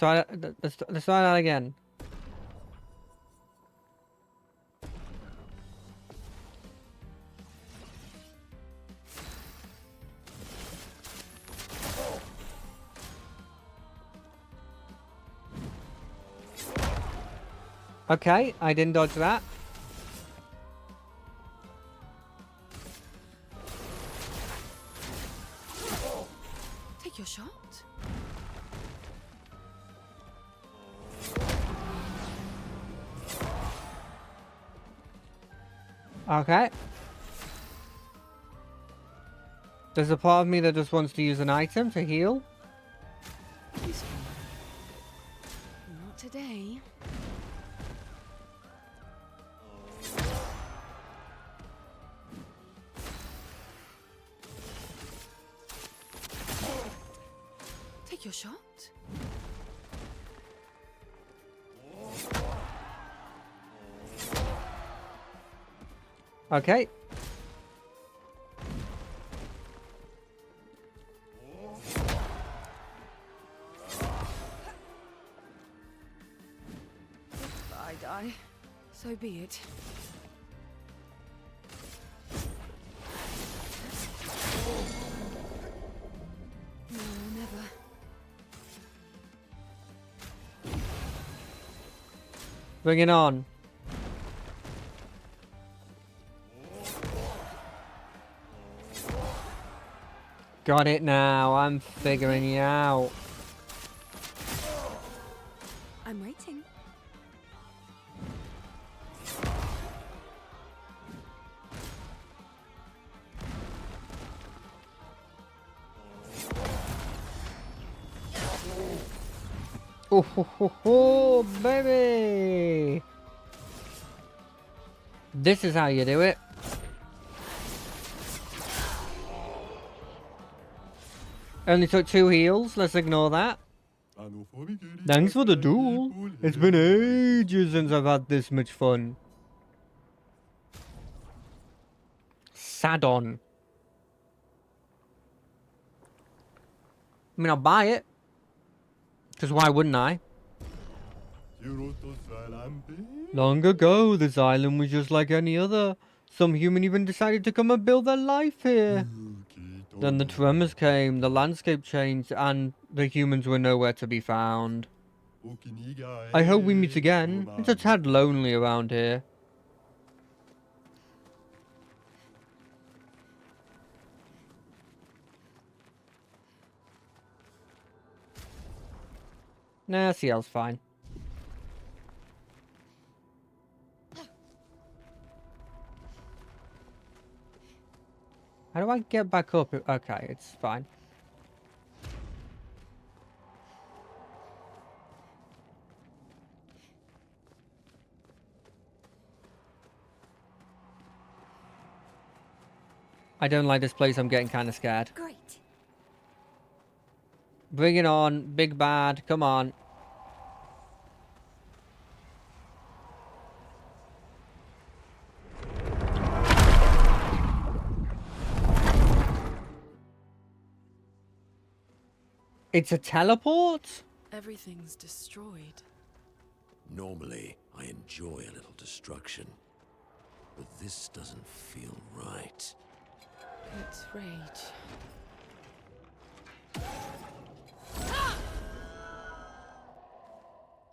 Let's try that again. Okay, I didn't dodge that. Take your shot. Okay. There's a part of me that just wants to use an item to heal. Useful. Not today. Take your shot. Okay. If I die, so be it. No, never. Bring it on. Got it now. I'm figuring you out. I'm waiting. Oh, ho, ho, ho, baby! This is how you do it. Only took 2 heals. Let's ignore that. Thanks for the duel. It's been ages since I've had this much fun. Sadon. I mean, I'll buy it. Because why wouldn't I? Long ago, this island was just like any other. Some human even decided to come and build their life here. Then the tremors came, the landscape changed, and the humans were nowhere to be found. I hope we meet again. It's a tad lonely around here. Nah, CL's fine. How do I get back up? Okay, it's fine. I don't like this place. I'm getting kind of scared. Great. Bring it on, big bad. Come on. It's a teleport? Everything's destroyed. Normally, I enjoy a little destruction. But this doesn't feel right. It's rage.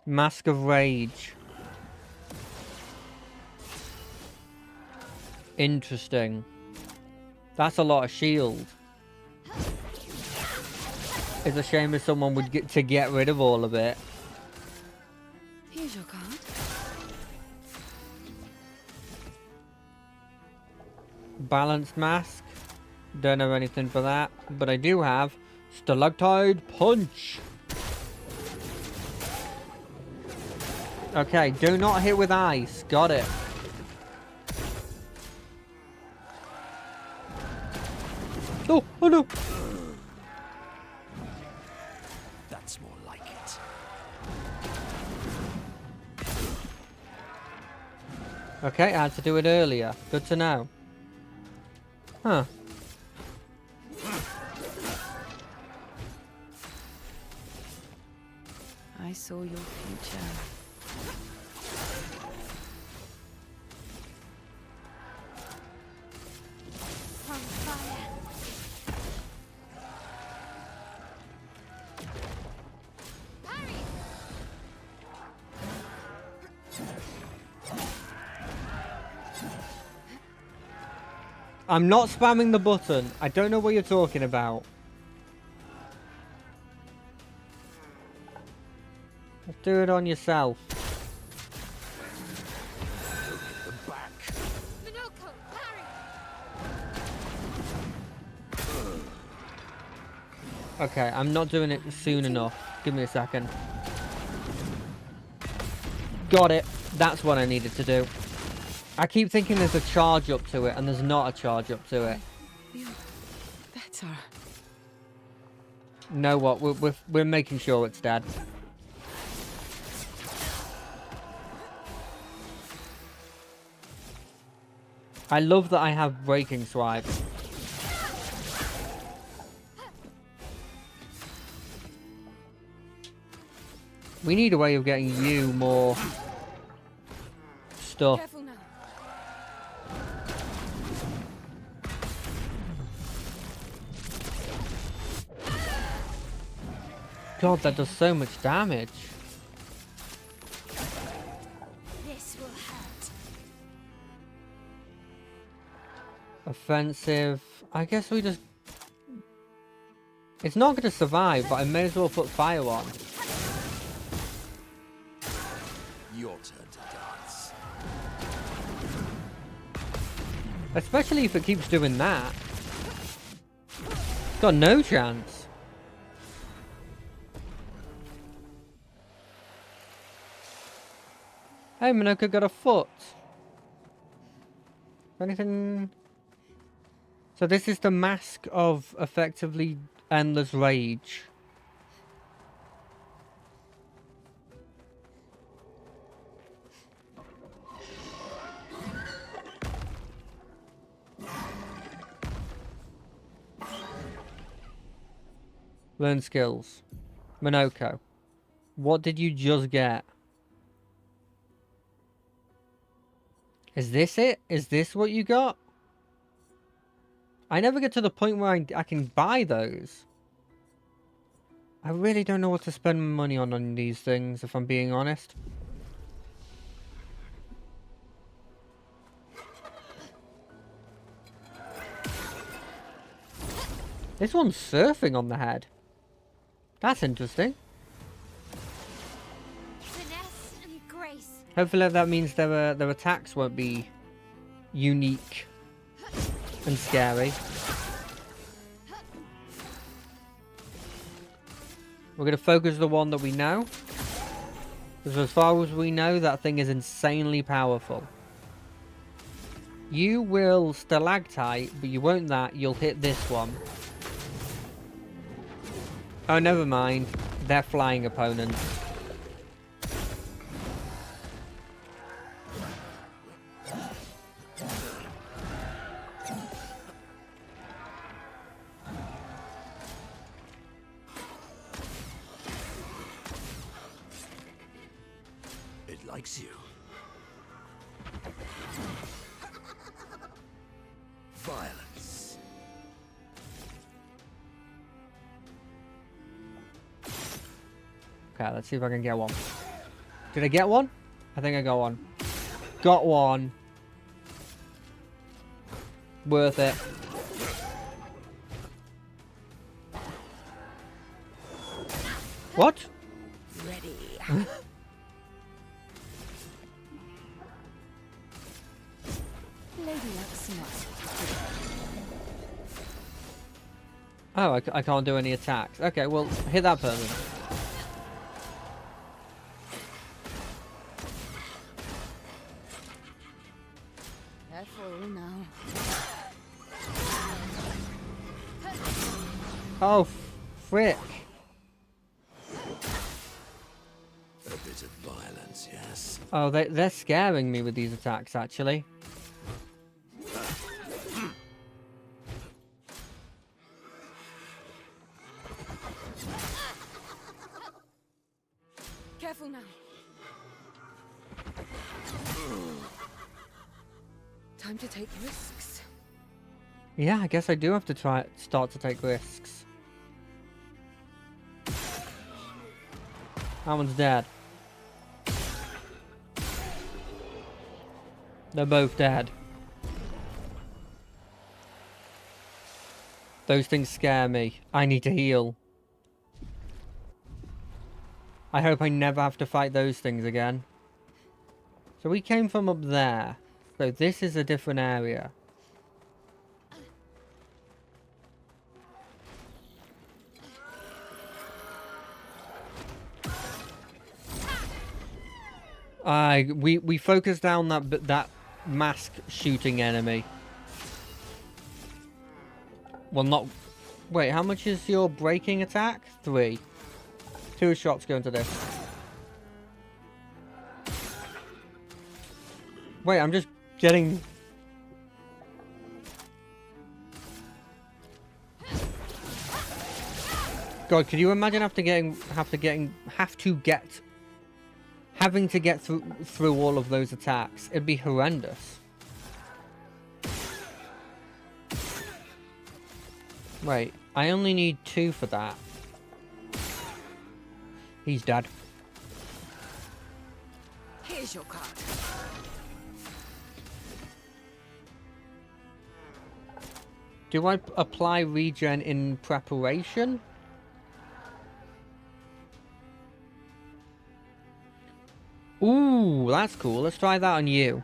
Mask of Rage. Interesting. That's a lot of shield. It's a shame if someone would get rid of all of it. Here's your card. Balanced mask. Don't have anything for that. But I do have Stalactite Punch. Okay, do not hit with ice. Got it. Oh, oh no. That's more like it. Okay, I had to do it earlier. Good to know. Huh. I saw your future. On fire. Parry! I'm not spamming the button. I don't know what you're talking about. Let's do it on yourself. Minoko, parry! Okay, I'm not doing it soon enough. Give me a second. Got it. That's what I needed to do. I keep thinking there's a charge up to it, and there's not a charge up to it. Better. Know what? We're making sure it's dead. I love that I have breaking swipe. We need a way of getting you more stuff. Careful now. God, that does so much damage. This will hurt. Offensive. I guess we just... It's not going to survive, but I may as well put fire on. Your turn to dance. Especially if it keeps doing that. Got no chance. Hey, Minoko got a foot. Anything... So this is the mask of effectively endless rage. Learn skills. Minoko, what did you just get? Is this it? Is this what you got? I never get to the point where I can buy those. I really don't know what to spend money on these things, if I'm being honest. This one's surfing on the head. That's interesting. Finesse and grace. Hopefully that means their attacks won't be unique and scary. We're going to focus the one that we know. Because as far as we know, that thing is insanely powerful. You will stalactite, but you won't that. You'll hit this one. Oh, never mind. They're flying opponents. It likes you. Violence. Okay, let's see if I can get one. Did I get one? I think I got one. Got one. Worth it. What? Ready. Lady Luck smart. Oh, I can't do any attacks. Okay, well, hit that person. Careful now. Oh, frick. A bit of violence, yes. Oh, they're scaring me with these attacks, actually. Careful now. Time to take risks. Yeah, I guess I do have to start to take risks. That one's dead. They're both dead. Those things scare me. I need to heal. I hope I never have to fight those things again. So we came from up there. So this is a different area. We focused down that mask shooting enemy. Well, not... Wait, how much is your breaking attack? 3. 2 shots go into this. Wait, I'm just getting... God, could you imagine having to get through all of those attacks? It'd be horrendous. Wait, I only need 2 for that. He's dead. Here's your card. Do I apply regen in preparation? Ooh, that's cool. Let's try that on you.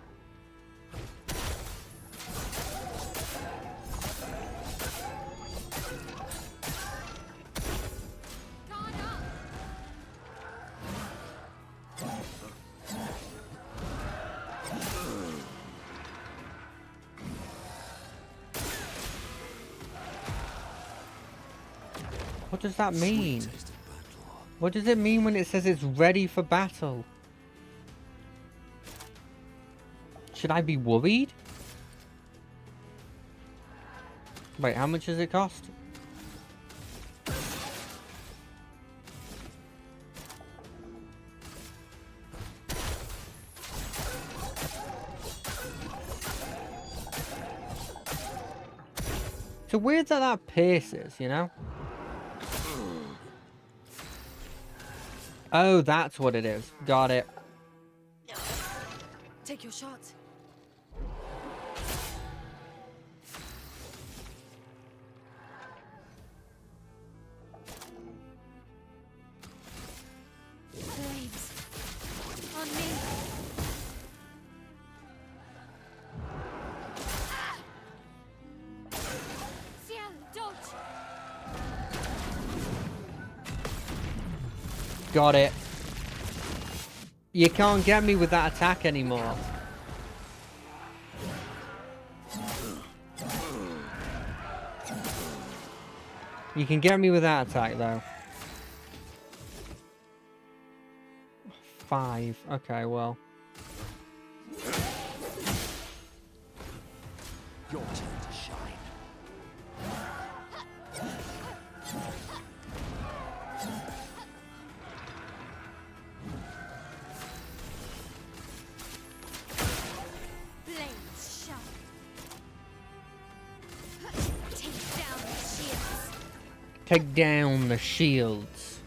What does that mean? What does it mean when it says it's ready for battle? Should I be worried? Wait, how much does it cost? It's weird that pierces, you know? Oh, that's what it is. Got it. Take your shot. Flames. On me. Ciel, dodge. Got it. You can't get me with that attack anymore. You can get me with that attack though. 5. Okay, well. Your turn to shine. Blades sharp. Take down the shields. Take down the shields.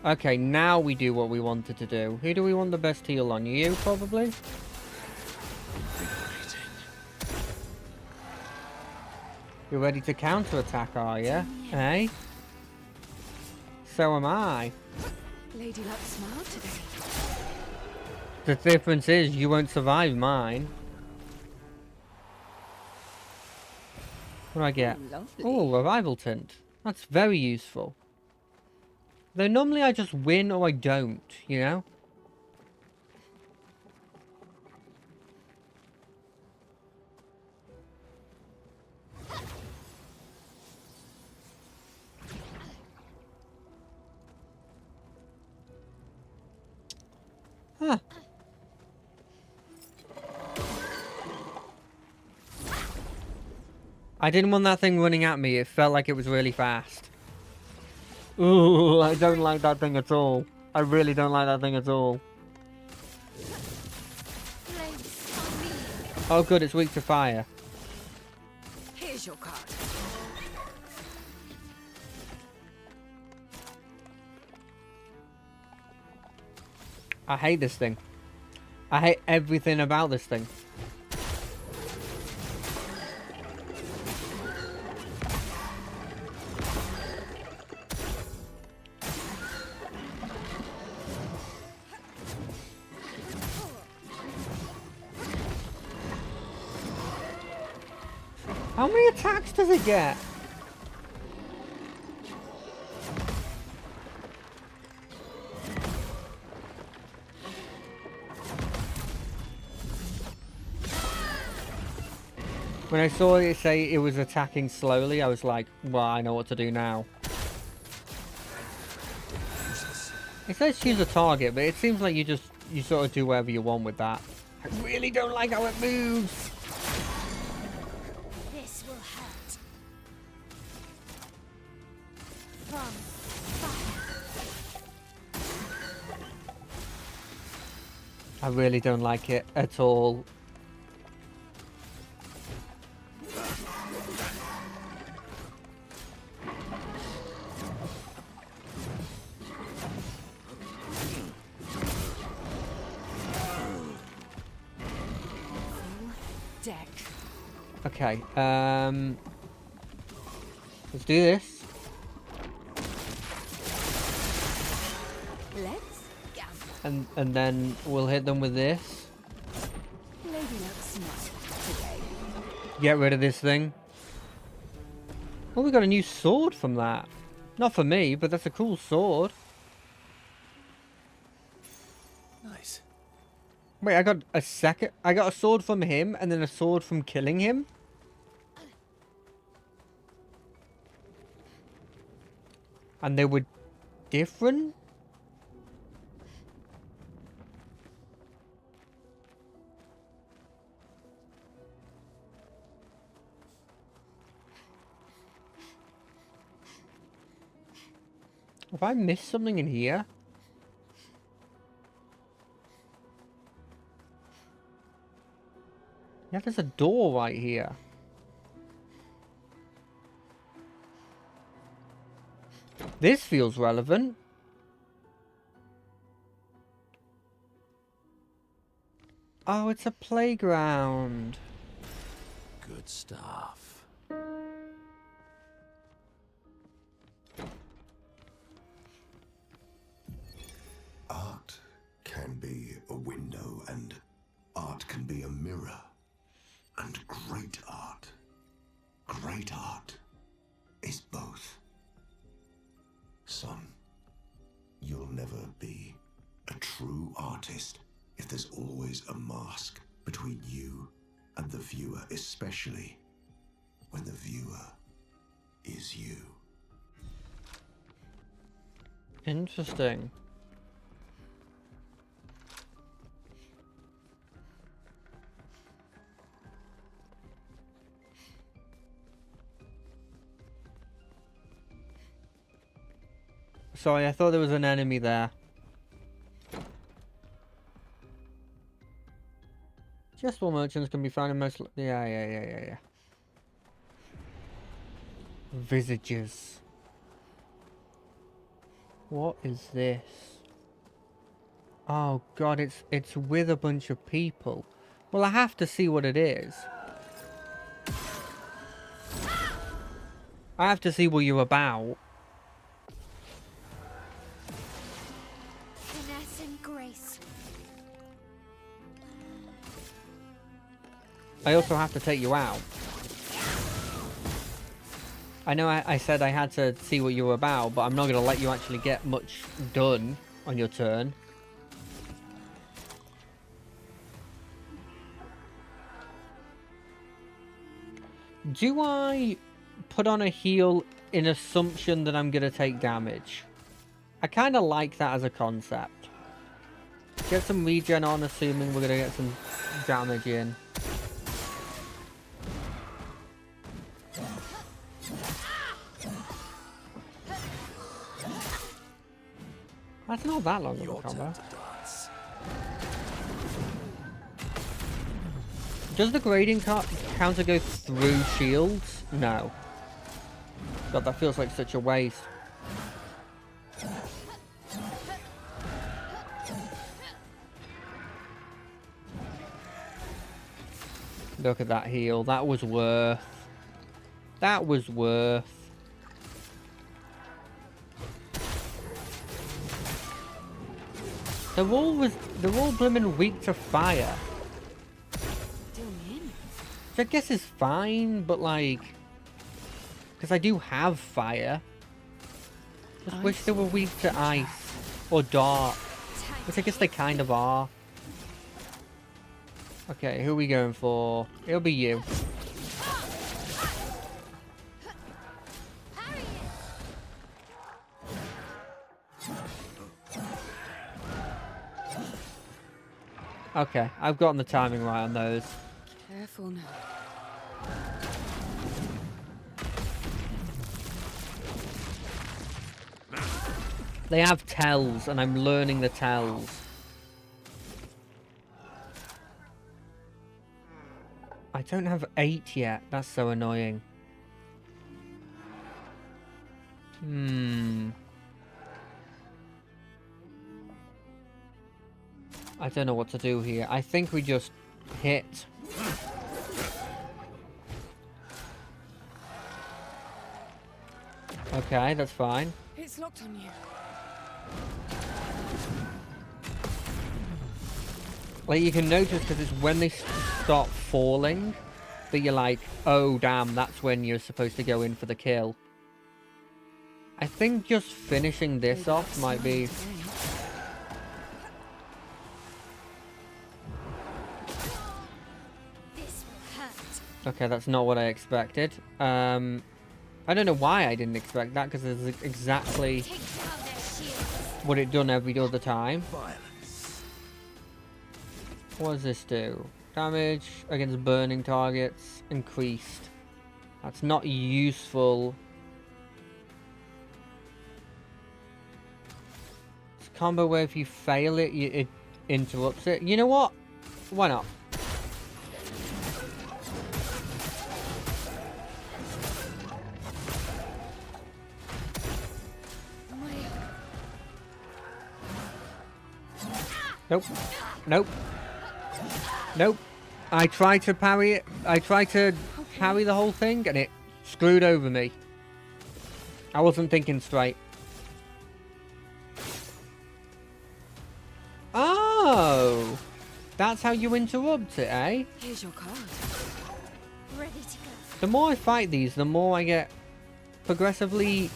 Okay, now we do what we wanted to do. Who do we want the best heal on? You, probably? You're ready to counterattack, are you? Eh? So am I. Lady Luck smiled today. The difference is you won't survive mine. What do I get? Lovely. Oh, revival tint. That's very useful. Though normally I just win or I don't, you know? Huh. I didn't want that thing running at me. It felt like it was really fast. Ooh, I don't like that thing at all. I really don't like that thing at all. Flames on me. Oh good, it's weak to fire. Here's your card. I hate this thing. I hate everything about this thing. How many attacks does it get? When I saw it say it was attacking slowly, I was like, well, I know what to do now. It says choose a target, but it seems like you sort of do whatever you want with that. I really don't like how it moves. This will hurt. From fire. I really don't like it at all. Deck. Okay, let's do this. Let's go. And then we'll hit them with this. Lady looks smart today. Get rid of this thing. Oh, we got a new sword from that. Not for me, but that's a cool sword. Nice. Wait, I got a sword from him and then a sword from killing him? And they were different? Have I missed something in here? Yeah, there's a door right here. This feels relevant. Oh, it's a playground. Good stuff. Art can be a window, and art can be a mirror. And great art is both. Son, you'll never be a true artist if there's always a mask between you and the viewer, especially when the viewer is you. Interesting. Sorry, I thought there was an enemy there. Just more merchants can be found in most... Yeah. Visages. What is this? Oh god, it's with a bunch of people. Well, I have to see what it is. I have to see what you're about. Finesse and grace. I also have to take you out. I know I said I had to see what you were about, but I'm not going to let you actually get much done on your turn. Do I put on a heal in assumption that I'm going to take damage? I kind of like that as a concept. Get some regen on, assuming we're going to get some damage in. That's not that long of a combo. Does the grading counter go through shields? No. God, that feels like such a waste. Look at that heal. That was worth. That was worth. They're all blimmin' weak to fire. Still in. Which I guess is fine, but like... Because I do have fire. Just wish they were weak to ice. Or dark. Which I guess they kind of are. Okay, who are we going for? It'll be you. Okay, I've gotten the timing right on those. Careful now. They have tells, and I'm learning the tells. I don't have 8 yet. That's so annoying. I don't know what to do here. I think we just hit. Okay, that's fine. It's locked on you. Like, you can notice because it's when they start falling that you're like, oh damn, that's when you're supposed to go in for the kill. I think just finishing this off might be... Okay, that's not what I expected. I don't know why I didn't expect that, because it's exactly what it done every other time. What does this do? Damage against burning targets increased. That's not useful. It's a combo where if you fail it, it interrupts it. You know what? Why not? Nope. Nope. Nope. I tried to parry it. I tried to parry the whole thing and it screwed over me. I wasn't thinking straight. Oh! That's how you interrupt it, eh? Here's your card. Ready to go. The more I fight these, the more I get progressively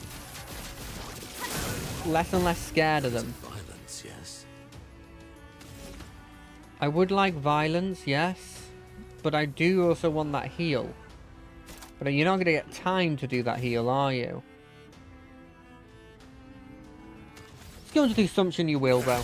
less and less scared of them. Violence, yes. I would like violence, yes, but I do also want that heal. But you're not going to get time to do that heal, are you? Let's go into the assumption you will, though.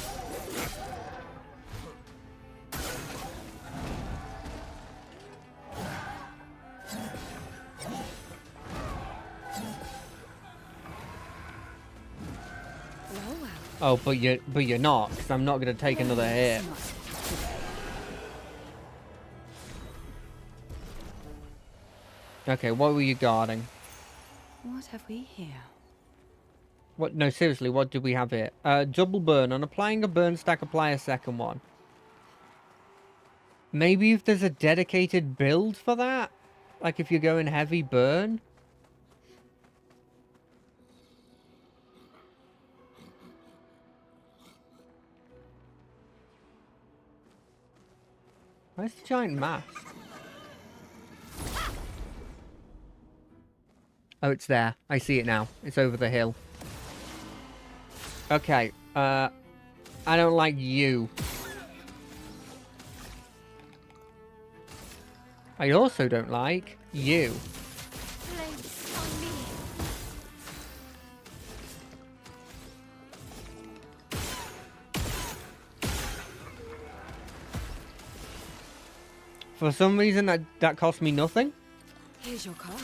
Oh, but you're not, because I'm not going to take another hit. Okay, what were you guarding? What have we here? What? No, seriously, what do we have here? Double burn. On applying a burn stack, apply a second one. Maybe if there's a dedicated build for that? Like if you're going heavy burn? Where's the giant mask? Oh, it's there. I see it now. It's over the hill. Okay, I don't like you. I also don't like you. Flames on me. For some reason, that cost me nothing. Here's your card.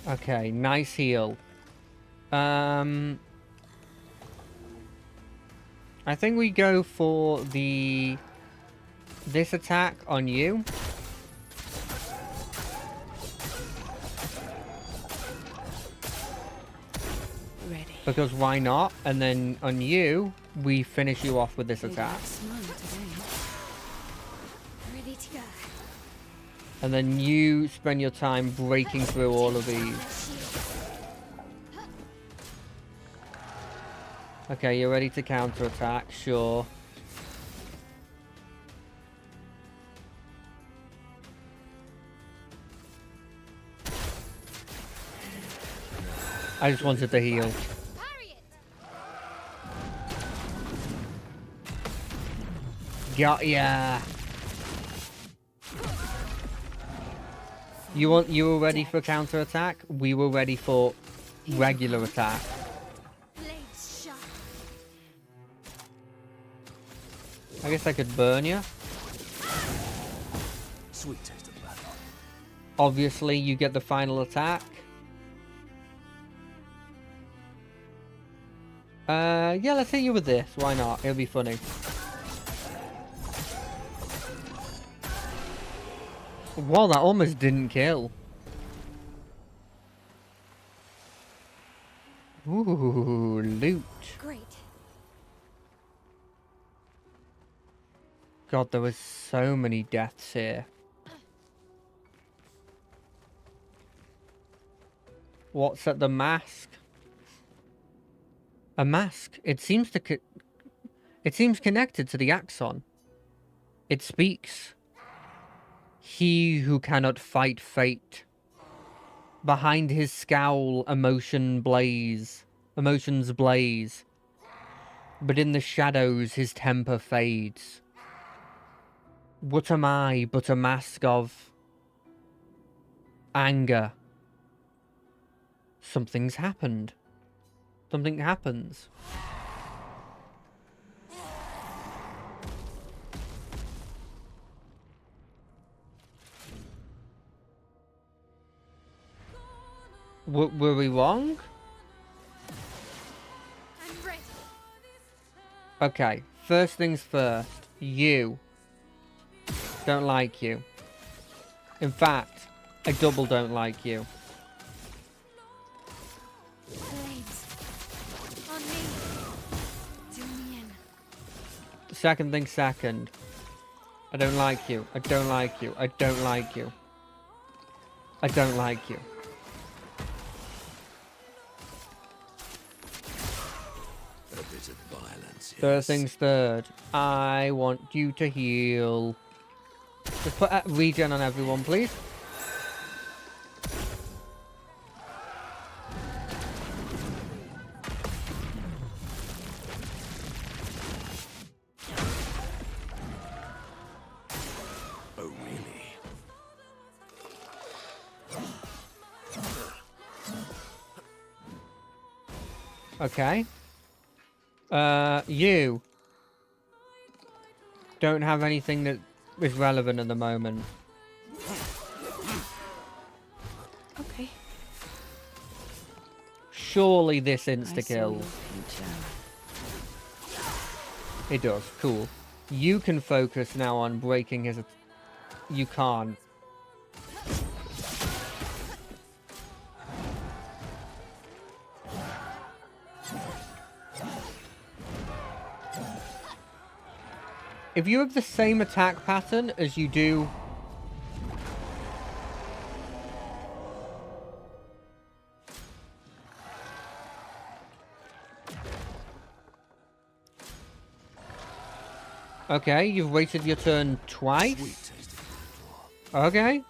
Okay, nice heal. I think we go for this attack on you. Because why not? And then on you, we finish you off with this They attack. look smart today. Ready to go. And then you spend your time breaking through all of these. Their shields. Okay, you're ready to counterattack, sure. I just wanted to heal. Parry it. Got ya. You were ready for counterattack? We were ready for regular attack. Blades sharp. I guess I could burn you. Sweet taste of blood. Obviously, you get the final attack. Yeah, let's hit you with this. Why not? It'll be funny. Wow, that almost didn't kill. Ooh, loot. Great. God, there was so many deaths here. What's at the mask? A mask. It seems connected to the Axon. It speaks. He who cannot fight fate. Behind his scowl, emotions blaze. But in the shadows, his temper fades. What am I but a mask of anger? Something's happened. Something happens. Were we wrong? I'm ready. Okay, first things first. You. Don't like you. In fact, I double don't like you. Blades. On me. Do me in. Second thing second. I don't like you. I don't like you. I don't like you. I don't like you. A bit of violence, Third yes. things third. I want you to heal. Just put a regen on everyone, please. Oh, really? Okay. You don't have anything that is relevant at the moment. Okay. Surely this I insta see kill. your future. It does. Cool. You can focus now on breaking his. You can't. If you have the same attack pattern as you do... Okay, you've waited your turn twice. Sweet taste of blood. Okay.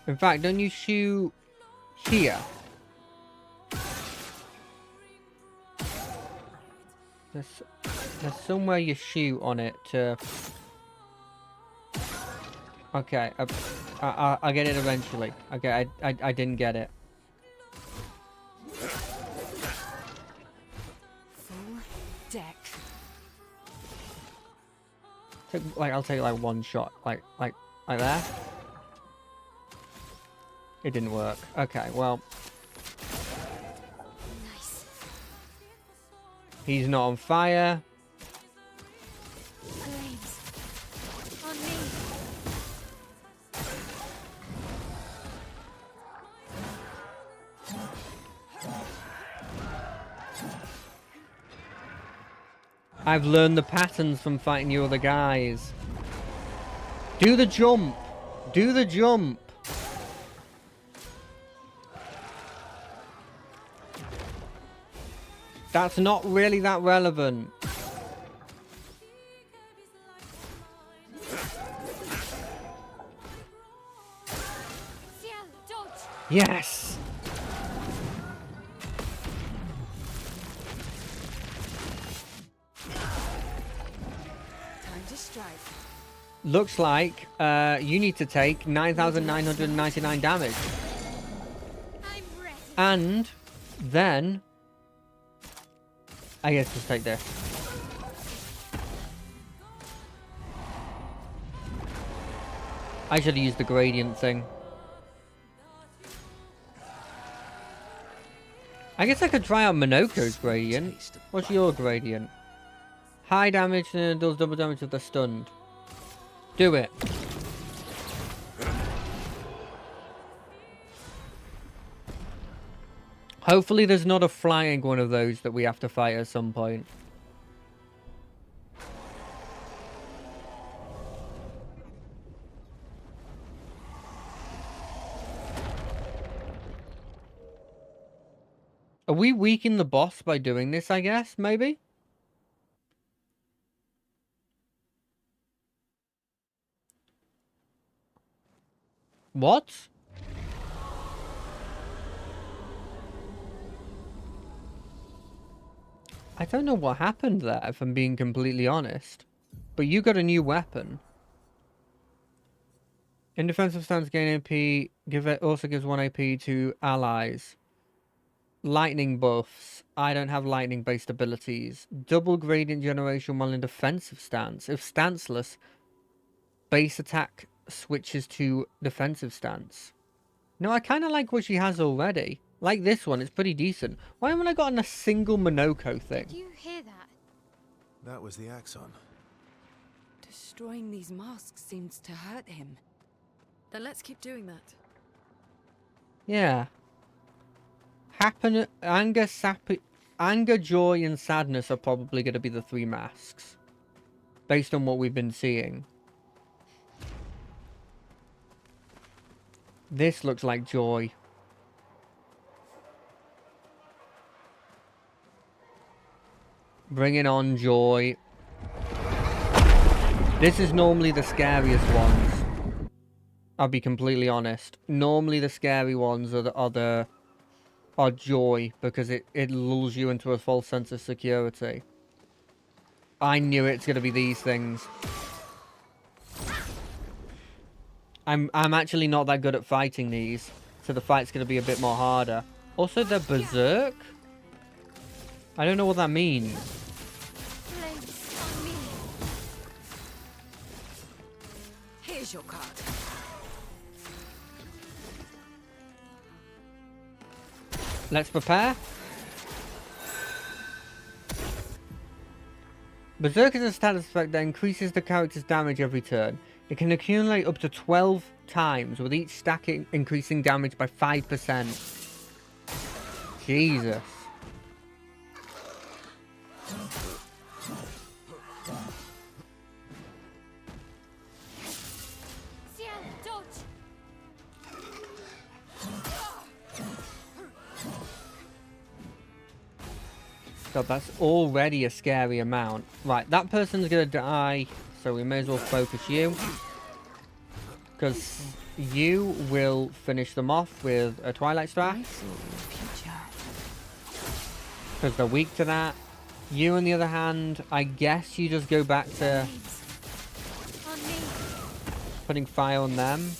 In fact, don't you shoot here? There's somewhere you shoot on it to... Okay, I'll get it eventually. Okay, I didn't get it. Full deck. I'll take like one shot, like there. It didn't work. Okay, well, Nice. he's not on fire. Blades. On me. I've learned the patterns from fighting you other guys. Do the jump. Do the jump. That's not really that relevant. Ciel, dodge! Yes. Time to strike. Looks like you need to take 9,999 damage. I'm ready. And then I guess just take this. I should have used the gradient thing. I guess I could try out Minoko's gradient. What's your gradient? High damage and does double damage if they're stunned. Do it. Hopefully there's not a flying one of those that we have to fight at some point. Are we weakening the boss by doing this, I guess? Maybe? What? I don't know what happened there, if I'm being completely honest. But you got a new weapon. In defensive stance, gain AP. Also gives 1 AP to allies. Lightning buffs. I don't have lightning-based abilities. Double gradient generation while in defensive stance. If stanceless, base attack switches to defensive stance. No, I kind of like what she has already. Like this one, it's pretty decent. Why haven't I gotten a single Minoko thing? Do you hear that? That was the Axon. Destroying these masks seems to hurt him. Then let's keep doing that. Yeah. Anger, joy, and sadness are probably going to be the 3 masks. Based on what we've been seeing. This looks like joy. Bring it on, joy. This is normally the scariest ones. I'll be completely honest. Normally the scary ones are joy, because it lulls you into a false sense of security. I knew it's going to be these things. I'm actually not that good at fighting these, so the fight's going to be a bit more harder. Also, they're berserk? I don't know what that means. Flames on me. Here's your card. Let's prepare. Berserk is a status effect that increases the character's damage every turn. It can accumulate up to 12 times, with each stack increasing damage by 5%. Jesus. Ciel, dodge! God, that's already a scary amount. Right, that person's gonna die, so we may as well focus you. Because you will finish them off with a Twilight Strike. Because they're weak to that. You, on the other hand, I guess you just go back to On me. putting fire on them.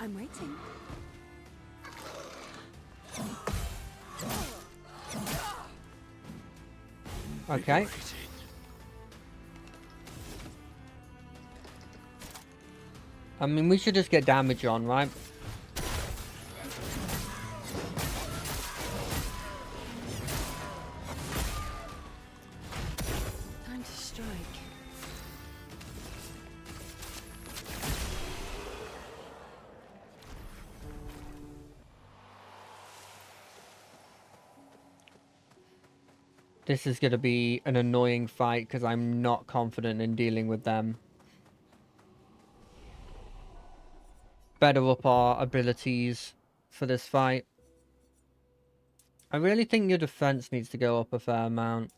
I'm waiting. Okay. I mean, we should just get damage on, right? Time to strike. This is going to be an annoying fight because I'm not confident in dealing with them. Better up our abilities for this fight. I really think your defense needs to go up a fair amount.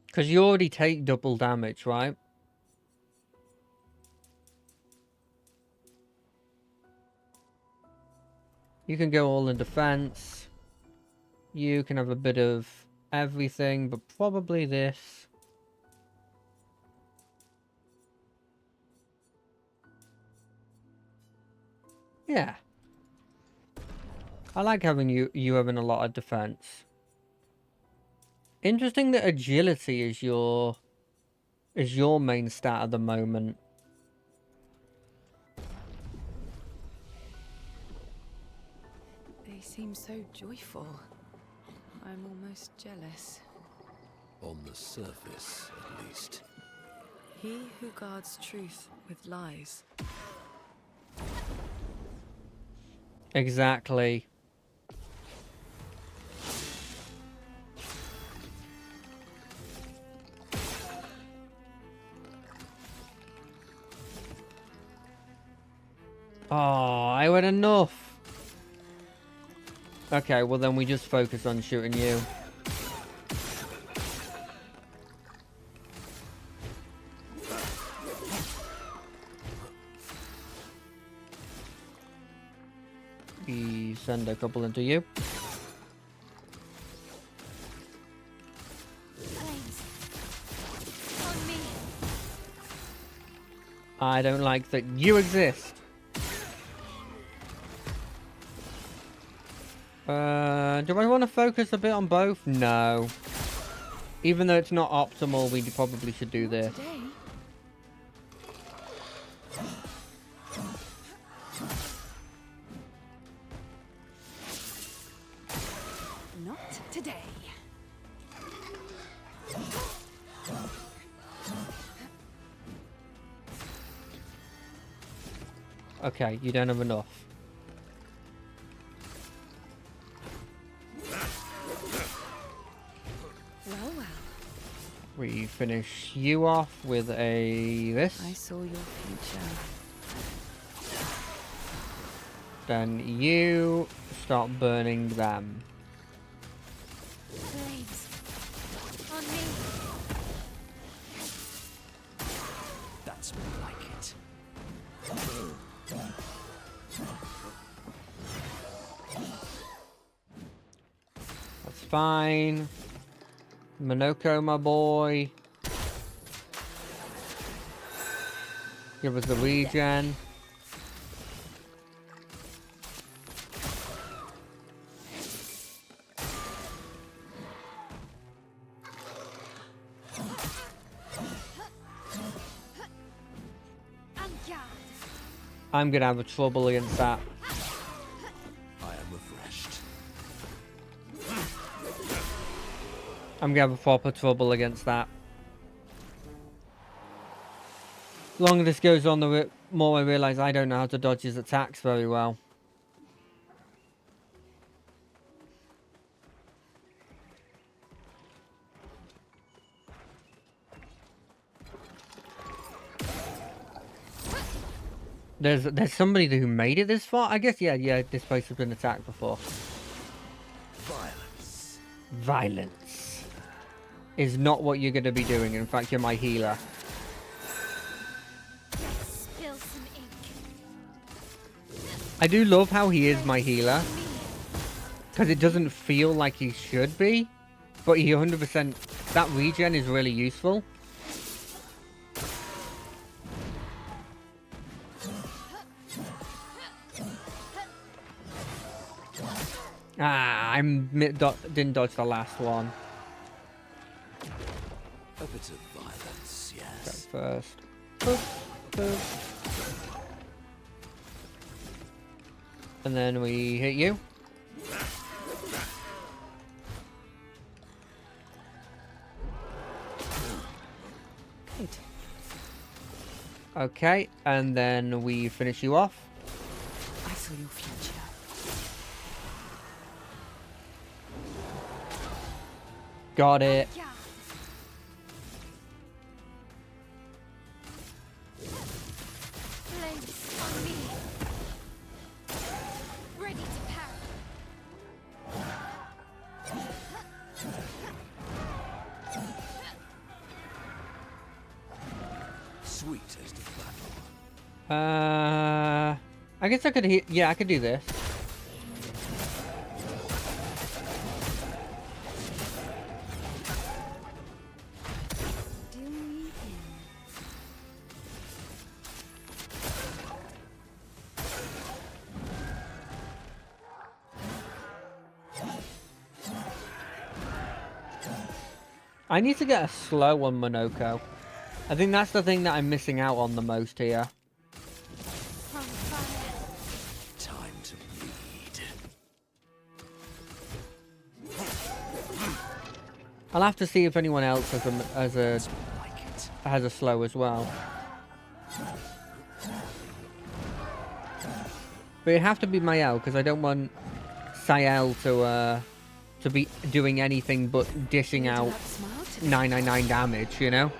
Because you already take double damage, right? You can go all in defense. You can have a bit of everything, but probably this. Yeah. I like having you having a lot of defense. Interesting that agility is your main stat at the moment. They seem so joyful. I'm almost jealous. On the surface, at least. He who guards truth with lies. Exactly. Oh, I had enough. Okay, well then we just focus on shooting you. We send a couple into you. Flames. On me. I don't like that you exist. Do I want to focus a bit on both? No. Even though it's not optimal, we probably should do this. Today? Not today. Okay, you don't have enough. Well, well. We finish you off with a this. I saw your future. Then you start burning them. Flames. On me. That's more like it. That's fine. Monoko, my boy. Give us the regen. I'm gonna have a trouble against that. I am refreshed. I'm gonna have a proper trouble against that. The longer this goes on, the more I realise I don't know how to dodge his attacks very well. There's somebody who made it this far? I guess, yeah, this place has been attacked before. Violence. Violence is not what you're going to be doing. In fact, you're my healer. Spill some ink. I do love how he is my healer. Because it doesn't feel like he should be. But he 100%... That regen is really useful. Ah, I didn't dodge the last one. A bit of violence, yes. Go first. Boop, boop. And then we hit you. Good. Okay, and then we finish you off. I saw your future. Got it. Yeah. Flames on me. Ready to parry. Sweet taste of battle. I guess I could. Yeah, I could do this. Do me in. I need to get a slow on Monoko. I think that's the thing that I'm missing out on the most here. On fire. Time to bleed. I'll have to see if anyone else Like it. has a slow as well. But it'd have to be Mael, because I don't want Sael to be doing anything but dishing You out have smiled today. 999 damage, you know?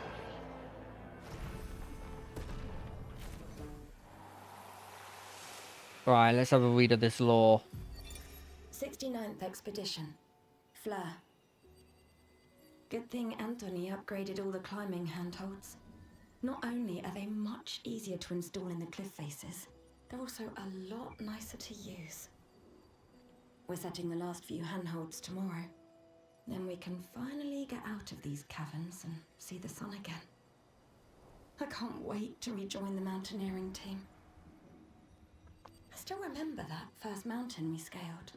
Right, let's have a read of this lore. 69th Expedition. Fleur. Good thing Anthony upgraded all the climbing handholds. Not only are they much easier to install in the cliff faces, they're also a lot nicer to use. We're setting the last few handholds tomorrow. Then we can finally get out of these caverns and see the sun again. I can't wait to rejoin the mountaineering team. I still remember that first mountain we scaled.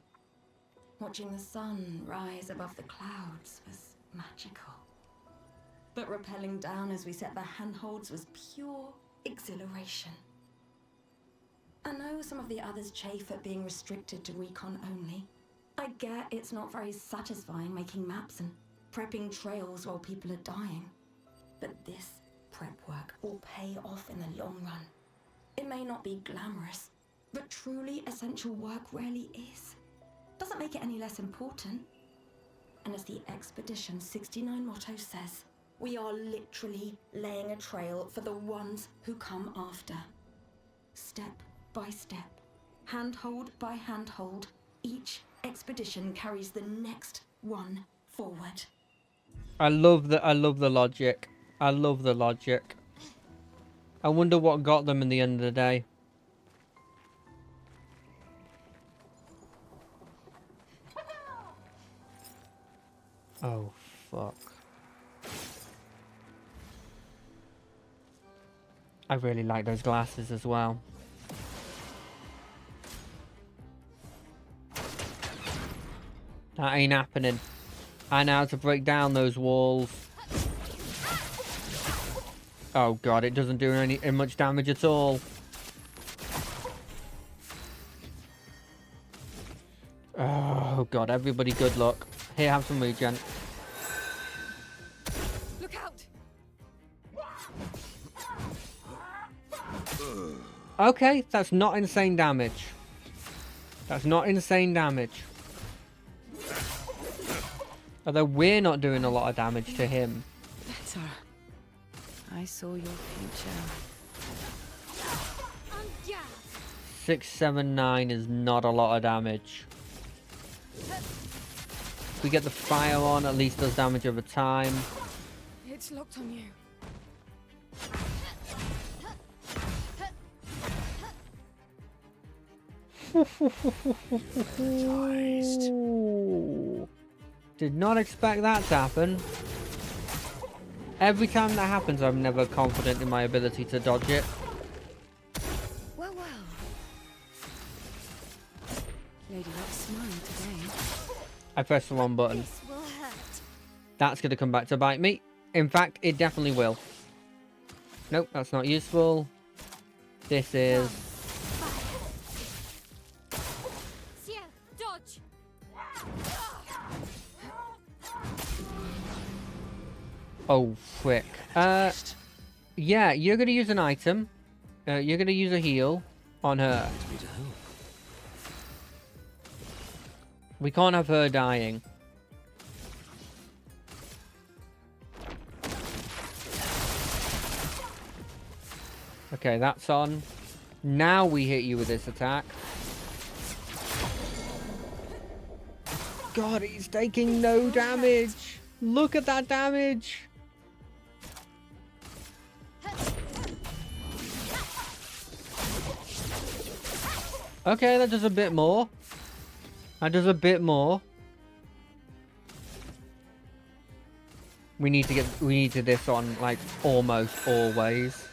Watching the sun rise above the clouds was magical. But rappelling down as we set the handholds was pure exhilaration. I know some of the others chafe at being restricted to recon only. I get it's not very satisfying making maps and prepping trails while people are dying. But this prep work will pay off in the long run. It may not be glamorous, but truly essential work rarely is. Doesn't make it any less important. And as the Expedition 69 motto says, we are literally laying a trail for the ones who come after. Step by step, handhold by handhold, each expedition carries the next one forward. I love the logic. I love the logic. I wonder what got them in the end of the day. Oh, fuck. I really like those glasses as well. That ain't happening. I know how to break down those walls. Oh god, it doesn't do any much damage at all. Oh god, everybody good luck. Here, have some regen. Look out! Okay, that's not insane damage. That's not insane damage. Although we're not doing a lot of damage to him. Better. I saw your future. 679 is not a lot of damage. If we get the fire on, at least does damage over time. It's locked on you. Ooh. Did not expect that to happen. Every time that happens, I'm never confident in my ability to dodge it. Well, well. Lady Luck smiled today. I pressed the wrong button. This will hurt. That's going to come back to bite me. In fact, it definitely will. Nope, that's not useful. This is... Ciel, dodge. Oh, frick. Yeah, you're gonna use an item. You're gonna use a heal on her. Me to help. We can't have her dying. Okay, that's on. Now we hit you with this attack. God, he's taking no damage. Look at that damage. Okay, that does a bit more. That does a bit more. We need to do this on like almost always.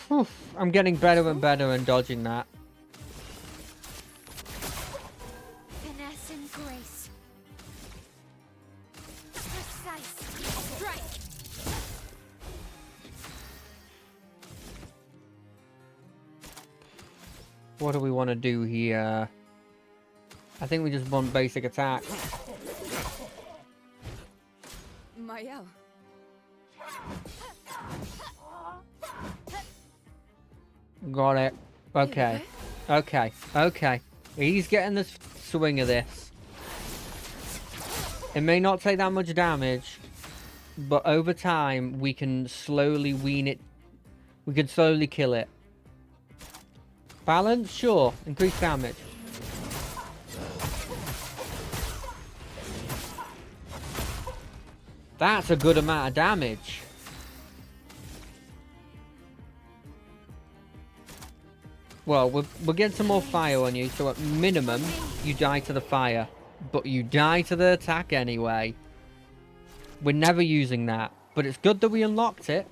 Whew, I'm getting better and better and dodging that. Finesse and grace. Precise strike. What do we want to do here? I think we just want basic attack. Mael. Got it. Okay. Okay. Okay. He's getting the swing of this. It may not take that much damage, but over time we can slowly wean it. We can slowly kill it. Balance? Sure. Increase damage. That's a good amount of damage. Well, we'll get some more fire on you, so at minimum, you die to the fire. But you die to the attack anyway. We're never using that. But it's good that we unlocked it.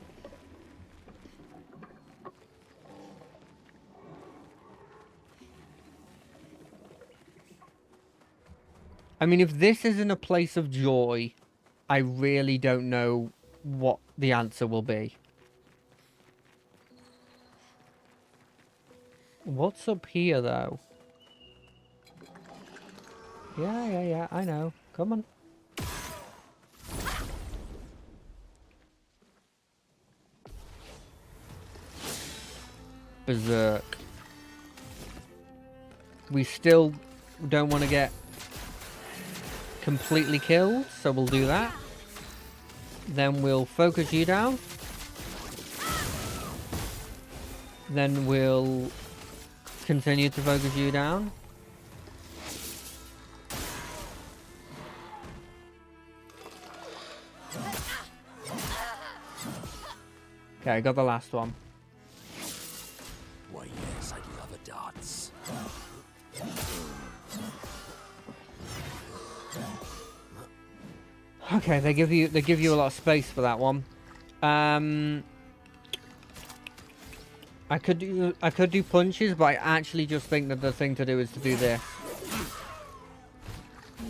I mean, if this isn't a place of joy, I really don't know what the answer will be. What's up here, though? Yeah, I know. Come on. Berserk. We still don't want to get completely killed, so we'll do that. Then we'll focus you down. Then we'll continue to focus you down. Okay, I got the last one. Why, yes, I'd love a dance. Okay, they give you a lot of space for that one. I could do punches, but I actually just think that the thing to do is to do this.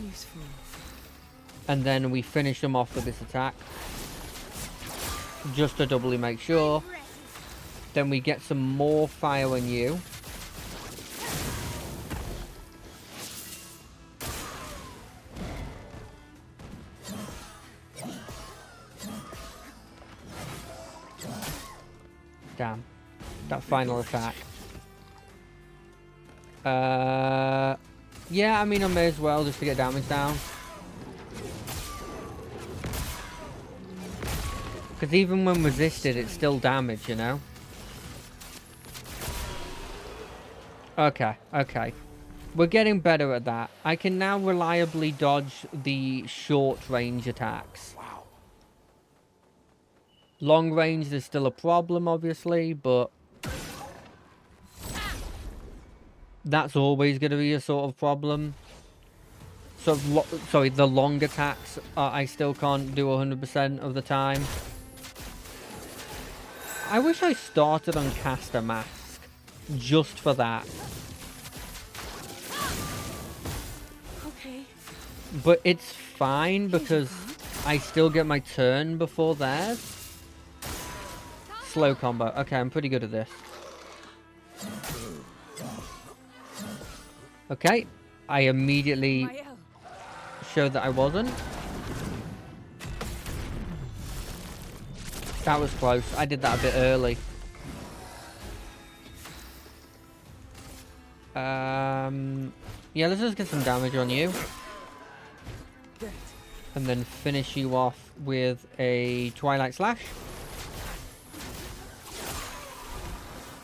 Useful. And then we finish them off with this attack. Just to doubly make sure. Then we get some more fire on you. Damn. That final attack. Yeah, I mean, I may as well just to get damage down. Because even when resisted, it's still damage, you know? Okay, okay. We're getting better at that. I can now reliably dodge the short range attacks. Wow. Long range is still a problem, obviously, but that's always going to be a sort of problem. So, sorry, the long attacks I still can't do 100% of the time. I wish I started on Caster Mask just for that. Okay. But it's fine because I still get my turn before theirs. Slow combo. Okay, I'm pretty good at this. Okay, I immediately show that I wasn't. That was close. I did that a bit early. Yeah, let's just get some damage on you. And then finish you off with a Twilight Slash.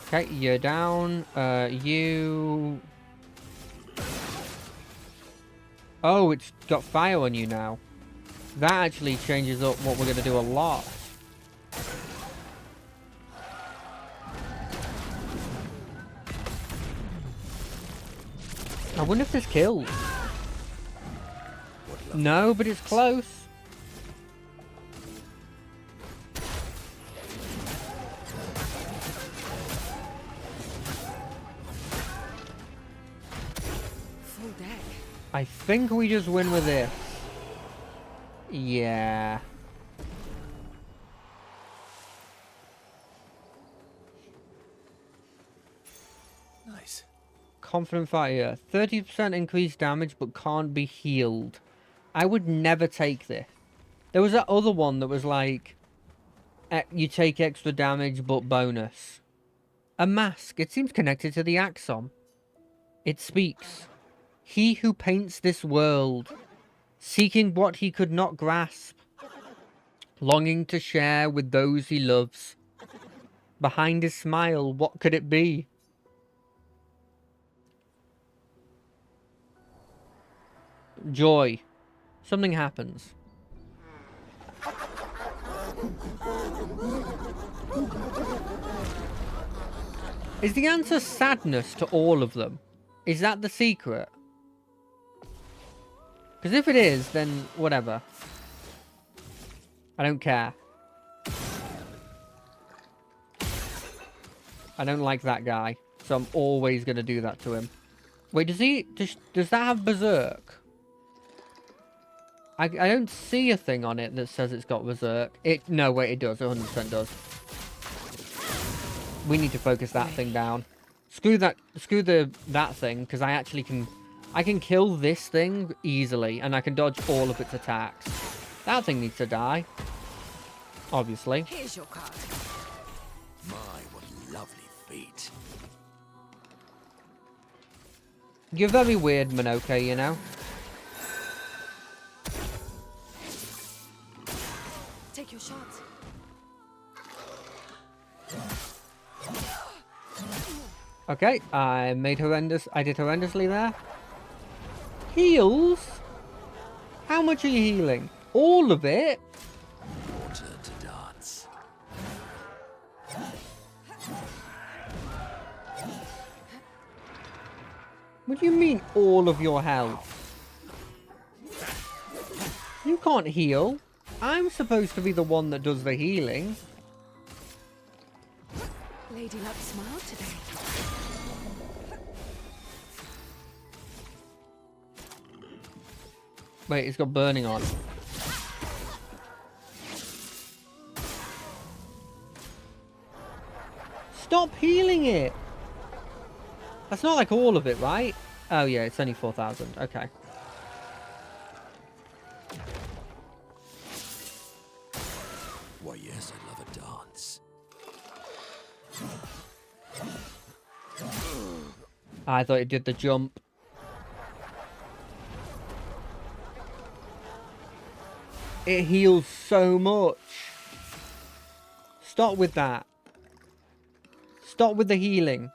Okay, you're down. You... Oh, it's got fire on you now. That actually changes up what we're going to do a lot. I wonder if this kills. No, but it's close. Full deck. I think we just win with this. Yeah. Nice. Confident Fire. 30% increased damage, but can't be healed. I would never take this. There was that other one that was like, you take extra damage, but bonus. A mask. It seems connected to the Axon. It speaks. He who paints this world, seeking what he could not grasp, longing to share with those he loves. Behind his smile, what could it be? Joy. Something happens. Is the answer sadness to all of them? Is that the secret? Because if it is, then whatever. I don't care. I don't like that guy, so I'm always going to do that to him. Wait, does that have Berserk? I don't see a thing on it that says it's got Berserk. No, wait, it does. It 100% does. We need to focus that thing down. Screw that thing, because I actually can kill this thing easily, and I can dodge all of its attacks. That thing needs to die. Obviously. Here's your card. My, what lovely feet. You're very weird, Minoka, you know? Take your shot. Okay, I did horrendously there. Heals? How much are you healing? All of it? Water to dance. What do you mean, all of your health? You can't heal. I'm supposed to be the one that does the healing. Lady Luck smiled today. Wait, it's got burning on. Stop healing it! That's not like all of it, right? Oh yeah, it's only 4,000. Okay. Why, yes, I love a dance. I thought it did the jump. It heals so much. Stop with that. Stop with the healing.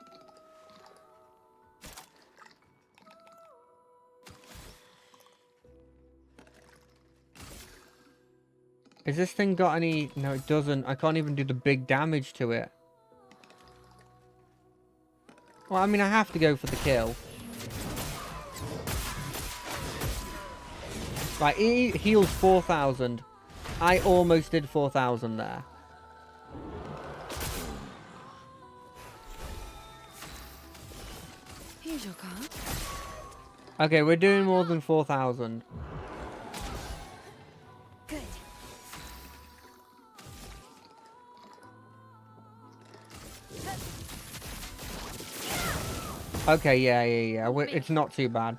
Has this thing got any... No, it doesn't. I can't even do the big damage to it. Well, I mean, I have to go for the kill. Right, it heals 4,000. I almost did 4,000 there. Here's your card. Okay, we're doing more than 4,000. Good. Okay, yeah. It's not too bad.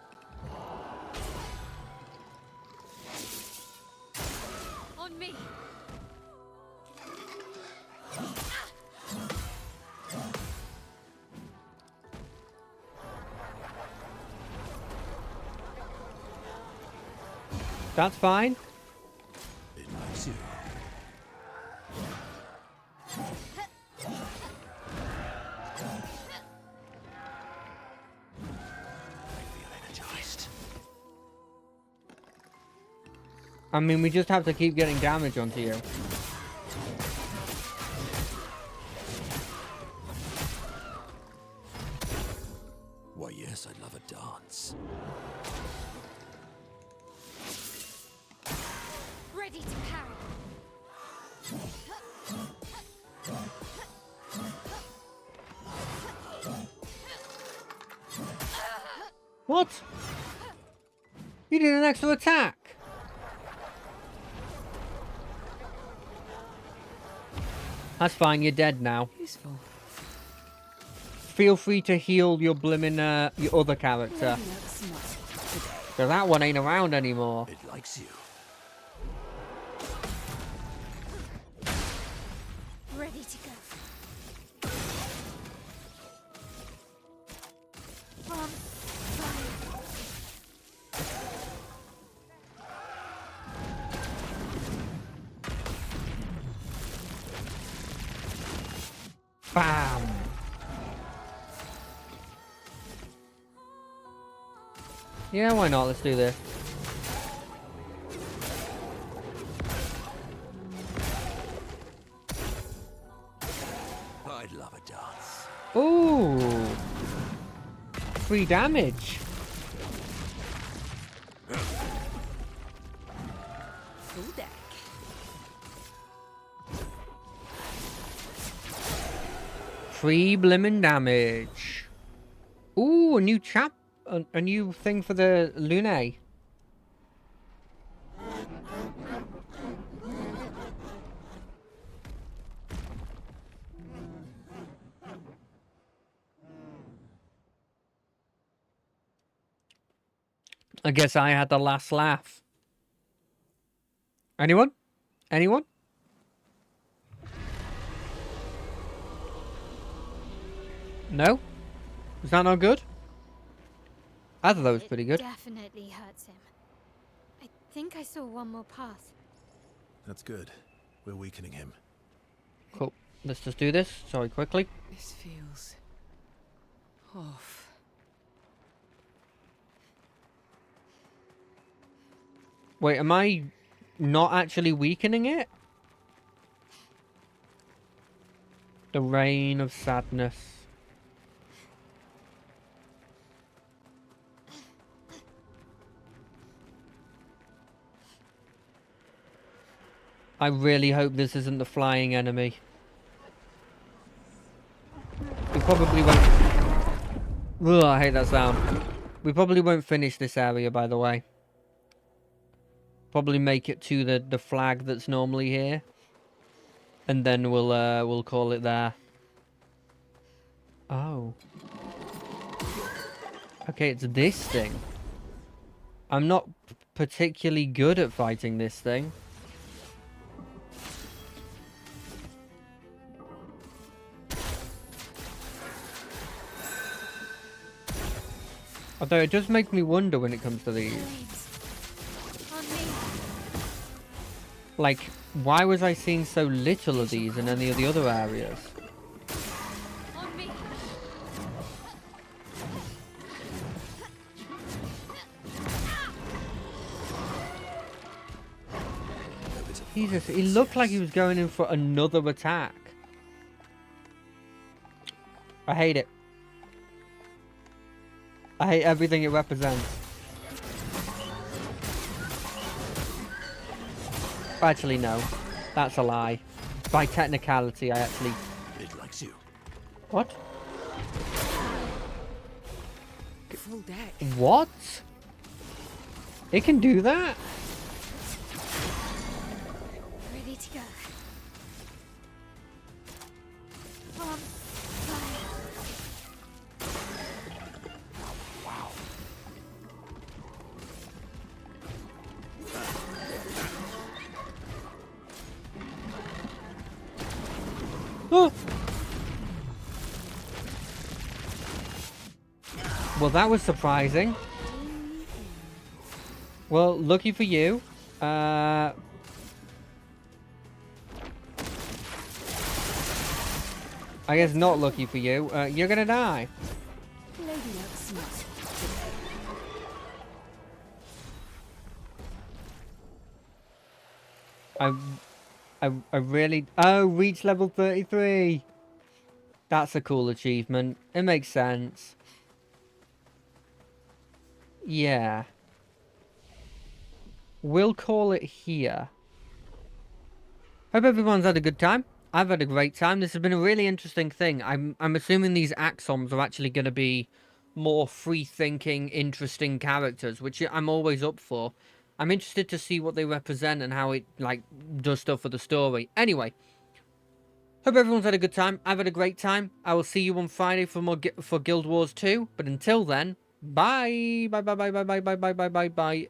That's fine. It likes you. I feel energized. I mean, we just have to keep getting damage onto you. Why, yes, I'd love a dance. Ready to parry. What? You did an extra attack. That's fine, you're dead now. Useful. Feel free to heal your blimmin' your other character. Maybe that's not today. Because that one ain't around anymore. It likes you. Ready to go. On fire. Bam! Yeah, why not? Let's do this. I'd love a dance. Ooh! 3 damage. Full deck. Free blimmin' damage. Ooh, a new a new thing for the Lune. I guess I had the last laugh. Anyone? Anyone? No? Is that not good? I thought that was pretty good. It definitely hurts him. I think I saw one more pass. That's good. We're weakening him. Cool. Let's just do this. Sorry, quickly. This feels off. Wait, am I not actually weakening it? The Rain of Sadness. I really hope this isn't the flying enemy. We probably won't... Ugh, I hate that sound. We probably won't finish this area, by the way. Probably make it to the flag that's normally here. And then we'll call it there. Oh. Okay, it's this thing. I'm not particularly good at fighting this thing. Although it does make me wonder when it comes to these. On me. Like, why was I seeing so little of these in any of the other areas? On me. Jesus, he looked like he was going in for another attack. I hate it. I hate everything it represents. Actually, no. That's a lie. By technicality, I actually... It likes you. What? Full deck. What? It can do that? Ready to go. On fire. Oh. Well, that was surprising. Well, lucky for you. I guess not lucky for you. You're gonna die. Lady Luck's not. I really... Oh, reach level 33. That's a cool achievement. It makes sense. Yeah. We'll call it here. Hope everyone's had a good time. I've had a great time. This has been a really interesting thing. I'm assuming these Axons are actually going to be more free-thinking, interesting characters, which I'm always up for. I'm interested to see what they represent and how it, like, does stuff for the story. Anyway, hope everyone's had a good time. I've had a great time. I will see you on Friday for more for Guild Wars 2. But until then, bye. Bye, bye, bye, bye, bye, bye, bye, bye, bye, bye.